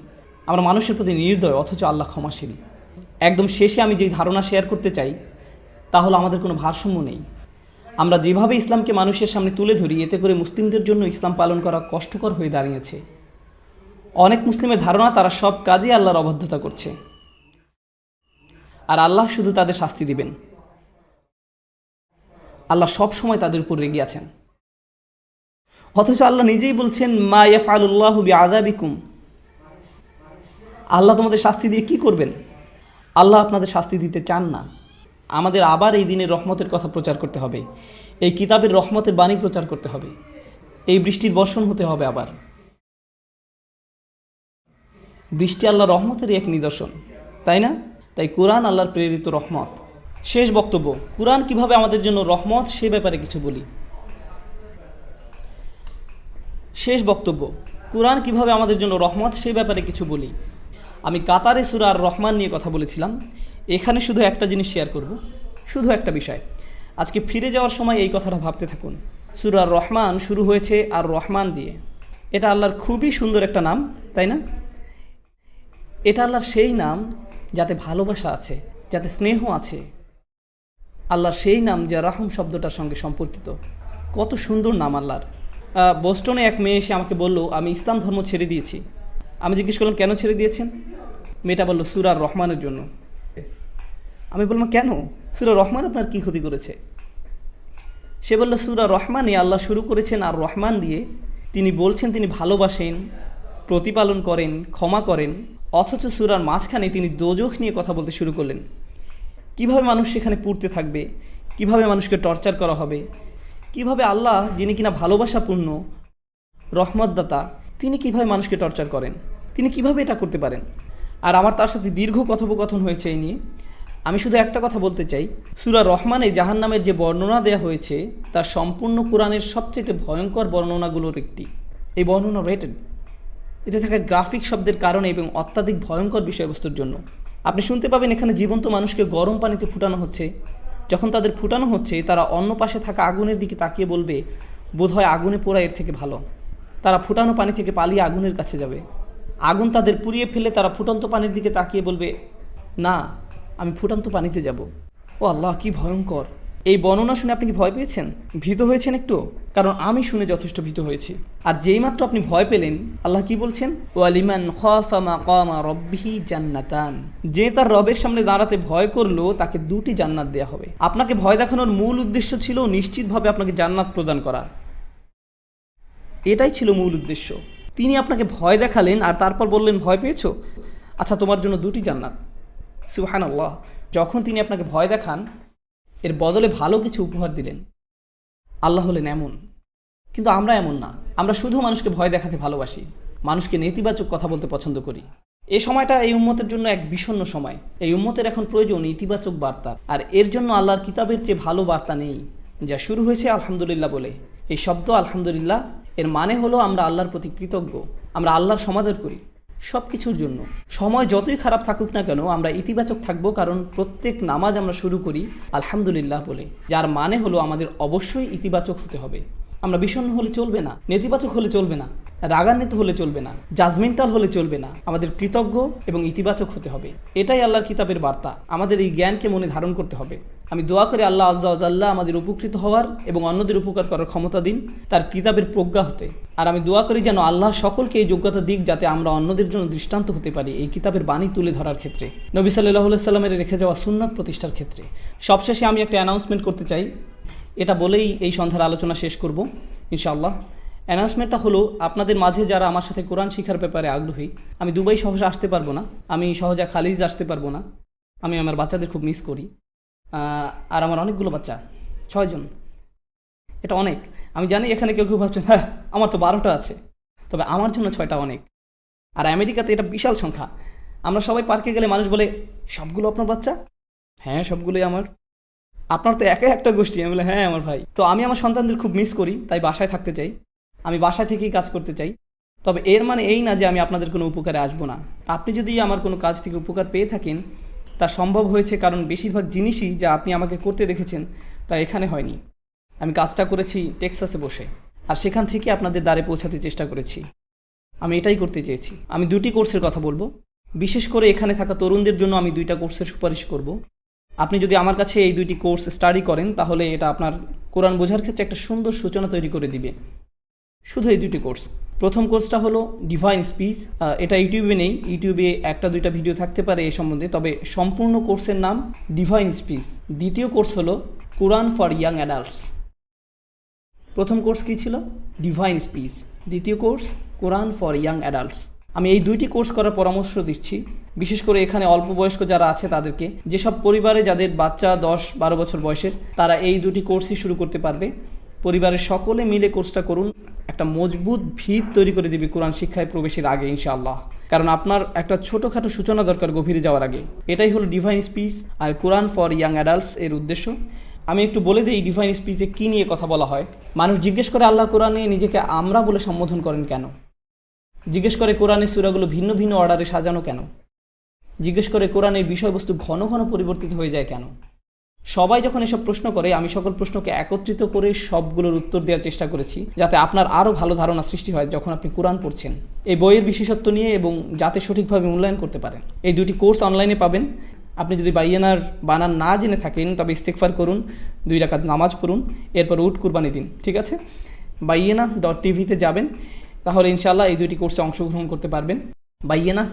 আমরা মানুষের প্রতি নির্দয়, অথচ আল্লাহ ক্ষমাশীল। একদম শেষে আমি যেই ধারণা শেয়ার করতে চাই তা হলো, আমাদের কোনো ভারসাম্য নেই। আমরা যেভাবে ইসলামকে মানুষের সামনে তুলে ধরি, এতে করে মুসলিমদের জন্য ইসলাম পালন করা কষ্টকর হয়ে দাঁড়িয়েছে। অনেক মুসলিমের ধারণা তারা সব কাজে আল্লাহর অবাধ্যতা করছে, আর আল্লাহ শুধু তাদের শাস্তি দিবেন। আল্লাহ সব সময় তাদের উপর রেগে আছেন। অথচ আল্লাহ নিজেই বলছেন, মা ইয়াফআলুল্লাহু বিআযাবিকুম। আল্লাহ তোমাদের শাস্তি দিয়ে কি করবেন? আল্লাহ আপনাদের শাস্তি দিতে চান না। আমাদের আবার এই দিনের রহমতের কথা প্রচার করতে হবে, এই কিতাবের রহমতের বাণী প্রচার করতে হবে, এই বৃষ্টির বর্ষণ হতে হবে। আবার বৃষ্টি আল্লাহ রহমতেরই এক নিদর্শন, তাই না? তাই কোরআন আল্লাহর প্রেরিত রহমত। শেষ বক্তব্য, কোরআন কিভাবে আমাদের জন্য রহমত সে ব্যাপারে কিছু বলি। কোরআন কিভাবে আমাদের জন্য রহমত সে ব্যাপারে কিছু বলি। আমি কাতারে সূরা আর রহমান নিয়ে কথা বলেছিলাম। এখানে শুধু একটা জিনিস শেয়ার করব, শুধু একটা বিষয়। আজকে ফিরে যাওয়ার সময় এই কথাটা ভাবতে থাকুন। সূরা আর রহমান শুরু হয়েছে আর রহমান দিয়ে। এটা আল্লাহর খুবই সুন্দর একটা নাম, তাই না? এটা আল্লাহর সেই নাম যাতে ভালোবাসা আছে, যাতে স্নেহ আছে। আল্লাহর সেই নাম যা রাহম শব্দটার সঙ্গে সম্পর্কিত। কত সুন্দর নাম আল্লাহর। বোস্টনে এক মেয়ে এসে আমাকে বলল, আমি ইসলাম ধর্ম ছেড়ে দিয়েছি। আমি জিজ্ঞেস করলাম, কেন ছেড়ে দিয়েছেন? মেয়েটা বলল, সূরা আর রহমানের জন্য। আমি বললাম, কেন? সূরা রহমান আপনার কি ক্ষতি করেছে? সে বলল, সূরা রহমানে আল্লাহ শুরু করেছেন আর রহমান দিয়ে। তিনি বলছেন তিনি ভালোবাসেন, প্রতিপালন করেন, ক্ষমা করেন। অথচ সূরার মাঝখানে তিনি দোজখ নিয়ে কথা বলতে শুরু করলেন। কিভাবে মানুষ সেখানে পুড়তে থাকবে, কিভাবে মানুষকে টর্চার করা হবে, কিভাবে আল্লাহ, যিনি কিনা ভালোবাসাপূর্ণ, রহমতদাতা, তিনি কিভাবে মানুষকে টর্চার করেন, তিনি কিভাবে এটা করতে পারেন। আর আমার তার সাথে দীর্ঘ কথোপকথন হয়েছে এই নিয়ে। আমি শুধু একটা কথা বলতে চাই, সূরা রহমানে জাহান্নামের যে বর্ণনা দেওয়া হয়েছে তা সম্পূর্ণ কোরআনের সবচেয়ে ভয়ঙ্কর বর্ণনাগুলোর একটি। এই বর্ণনা রেটেড, এতে থাকা গ্রাফিক শব্দের কারণে এবং অত্যাধিক ভয়ঙ্কর বিষয়বস্তুর জন্য। আপনি শুনতে পাবেন এখানে জীবন্ত মানুষকে গরম পানিতে ফুটানো হচ্ছে। যখন তাদের ফুটানো হচ্ছে, তারা অন্য পাশে থাকা আগুনের দিকে তাকিয়ে বলবে, বোধহয় আগুনে পোড়া এর থেকে ভালো। তারা ফুটানো পানি থেকে পালিয়ে আগুনের কাছে যাবে। আগুন তাদের পুড়িয়ে ফেলে তারা ফুটন্ত পানির দিকে তাকিয়ে বলবে, না, আমি ফুটন্ত পানিতে যাব। ও আল্লাহ, কি ভয়ঙ্কর! এই বর্ণনা শুনে আপনি কি ভয় পেয়েছেন, ভীত হয়েছেন একটু? কারণ আমি শুনে যথেষ্ট ভীত হয়েছি। আর যেই মাত্র আপনি ভয় পেলেন, আল্লাহ কি বলছেন? ওয়ালিমান খাফা মাকামা রাব্বিহি জান্নাতান। যে তার রবের সামনে দাঁড়াতে ভয় করলো, তাকে 2টি জান্নাত দেয়া হবে। আপনাকে ভয় দেখানোর মূল উদ্দেশ্য ছিল নিশ্চিতভাবে আপনাকে জান্নাত প্রদান করা। এটাই ছিল মূল উদ্দেশ্য। তিনি আপনাকে ভয় দেখালেন আর তারপর বললেন, ভয় পেয়েছো? আচ্ছা, তোমার জন্য 2টি জান্নাত। সুবহানাল্লাহ, যখন তিনি আপনাকে ভয় দেখান এর বদলে ভালো কিছু উপহার দিলেন। আল্লাহ হলেন এমন। কিন্তু আমরা এমন না, আমরা শুধু মানুষকে ভয় দেখাতে ভালোবাসি, মানুষকে নেতিবাচক কথা বলতে পছন্দ করি। এই সময়টা এই উম্মতের জন্য এক বিষণ্ণ সময়। এই উম্মতের এখন প্রয়োজন ইতিবাচক বার্তা, আর এর জন্য আল্লাহর কিতাবের চেয়ে ভালো বার্তা নেই। যা শুরু হয়েছে আলহামদুলিল্লাহ বলে। এই শব্দ আলহামদুলিল্লাহ এর মানে হলো আমরা আল্লাহর প্রতি কৃতজ্ঞ, আমরা আল্লাহর সমাদর করি সব কিছুর জন্য। সময় যতই খারাপ থাকুক না কেন আমরা ইতিবাচক থাকবো, কারণ প্রত্যেক নামাজ আমরা শুরু করি আলহামদুলিল্লাহ বলে, যার মানে হলো আমাদের অবশ্যই ইতিবাচক হতে হবে। আমরা বিষণ্ণ হলে চলবে না, নেতিবাচক হলে চলবে না, রাগান্বিত হলে চলবে না, জাজমেন্টাল হলে চলবে না। আমাদের কৃতজ্ঞ এবং ইতিবাচক হতে হবে। এটাই আল্লাহর কিতাবের বার্তা। আমাদের এই জ্ঞানকে মনে ধারণ করতে হবে। আমি দোয়া করি আল্লাহ আজ্জা ওয়া জাল্লা আমাদের উপকৃত হওয়ার এবং অন্যদের উপকার করার ক্ষমতা দিন তার কিতাবের প্রজ্ঞা হতে। আর আমি দোয়া করি যেন আল্লাহ সকলকে এই যোগ্যতা দিক, যাতে আমরা অন্যদের জন্য দৃষ্টান্ত হতে পারি এই কিতাবের বাণী তুলে ধরার ক্ষেত্রে, নবী সাল্লাল্লাহু আলাইহি সাল্লামের রেখে যাওয়া সুন্নাত প্রতিষ্ঠার ক্ষেত্রে। সবশেষে আমি একটা অ্যানাউন্সমেন্ট করতে চাই, এটা বলেই এই সন্ধ্যার আলোচনা শেষ করব ইনশাআল্লাহ। অ্যানাউন্সমেন্টটা হলো, আপনাদের মাঝে যারা আমার সাথে কোরআন শিখার ব্যাপারে আগ্রহী, আমি দুবাই সহজে আসতে পারবো না, আমি সহজে খালিজ আসতে পারবো না, আমি আমার বাচ্চাদের খুব মিস করি। আর আমার অনেকগুলো বাচ্চা, 6 জন, এটা অনেক। আমি জানি এখানে কেউ কেউ ভাবছেন হ্যাঁ আমার তো 12টা আছে, তবে আমার জন্য 6টা অনেক। আর আমেরিকাতে এটা বিশাল সংখ্যা। আমরা সবাই পার্কে গেলে মানুষ বলে সবগুলো আপনার বাচ্চা? হ্যাঁ সবগুলোই আমার। আপনার তো একা একটা গোষ্ঠী। আমি বলে হ্যাঁ আমার ভাই। তো আমি আমার সন্তানদের খুব মিস করি, তাই বাসায় থাকতে চাই, আমি বাসায় থেকেই কাজ করতে চাই। তবে এর মানে এই না যে আমি আপনাদের কোনো উপকারে আসবো না। আপনি যদি আমার কোনো কাজ থেকে উপকার পেয়ে থাকেন, তা সম্ভব হয়েছে কারণ বেশিরভাগ জিনিসই যা আপনি আমাকে করতে দেখেছেন তা এখানে হয়নি। আমি কাজটা করেছি টেক্সাসে বসে, আর সেখান থেকে আপনাদের দ্বারে পৌঁছাতে চেষ্টা করেছি। আমি এটাই করতে চেয়েছি। আমি 2টি কোর্সের কথা বলবো। বিশেষ করে এখানে থাকা তরুণদের জন্য আমি 2টা কোর্সের সুপারিশ করব। আপনি যদি আমার কাছে এই 2টি কোর্স স্টাডি করেন, তাহলে এটা আপনার কোরআন বোঝার ক্ষেত্রে একটা সুন্দর সূচনা তৈরি করে দিবে। শুধু এই 2টি কোর্স। প্রথম কোর্সটা হলো ডিভাইন স্পিচ। এটা ইউটিউবে নেই, ইউটিউবে 1-2টা ভিডিও থাকতে পারে এই সম্বন্ধে, তবে সম্পূর্ণ কোর্সের নাম ডিভাইন স্পিচ। দ্বিতীয় কোর্স হলো কোরআন ফর ইয়াং অ্যাডাল্টস। প্রথম কোর্স কী ছিল? Divine speech. দ্বিতীয় কোর্স কোরআন ফর ইয়াং অ্যাডাল্টস। আমি এই 2টি কোর্স করার পরামর্শ দিচ্ছি, বিশেষ করে এখানে অল্প বয়স্ক যারা আছে তাদেরকে। যেসব পরিবারে যাদের বাচ্চা 10-12 বছর বয়সের, তারা এই 2টি কোর্সই শুরু করতে পারবে। পরিবারের সকলে মিলে কোর্সটা করুন, একটা মজবুত ভিত তৈরি করে দিবে কোরআন শিক্ষায় প্রবেশের আগে ইনশাআল্লাহ। কারণ আপনার একটা ছোটোখাটো সূচনা দরকার গভীরে যাওয়ার আগে। এটাই হলো ডিভাইন স্পিচ আর কোরআন ফর ইয়াং অ্যাডাল্টস এর উদ্দেশ্য। আমি একটু বলে দিই ডিভাইন স্পিচে কী নিয়ে কথা বলা হয়। মানুষ জিজ্ঞেস করে আল্লাহ কোরআনে নিজেকে আমরা বলে সম্বোধন করেন কেন? জিজ্ঞেস করে কোরআনের সূরাগুলো ভিন্ন ভিন্ন অর্ডারে সাজানো কেন? জিজ্ঞেস করে কোরআনের বিষয়বস্তু ঘন ঘন পরিবর্তিত হয়ে যায় কেন? সবাই যখন এসব প্রশ্ন করে, আমি সকল প্রশ্নকে একত্রিত করে সবগুলোর উত্তর দেওয়ার চেষ্টা করেছি, যাতে আপনার আরও ভালো ধারণা সৃষ্টি হয় যখন আপনি কোরআন পড়ছেন এই বইয়ের বিশেষত্ব নিয়ে, এবং যাতে সঠিকভাবে মূল্যায়ন করতে পারেন। এই 2টি কোর্স অনলাইনে পাবেন। আপনি যদি বাইয়ানার বানান না জেনে থাকেন, তবে ইস্তেগফার করুন, 2 রাকাত নামাজ পড়ুন, এরপর উট কুরবানি দিন। ঠিক আছে? বাইয়ানা.tv-তে যাবেন, তাহলে ইনশাআল্লাহ এই 2টি কোর্সে অংশগ্রহণ করতে পারবেন। বাইয়ানা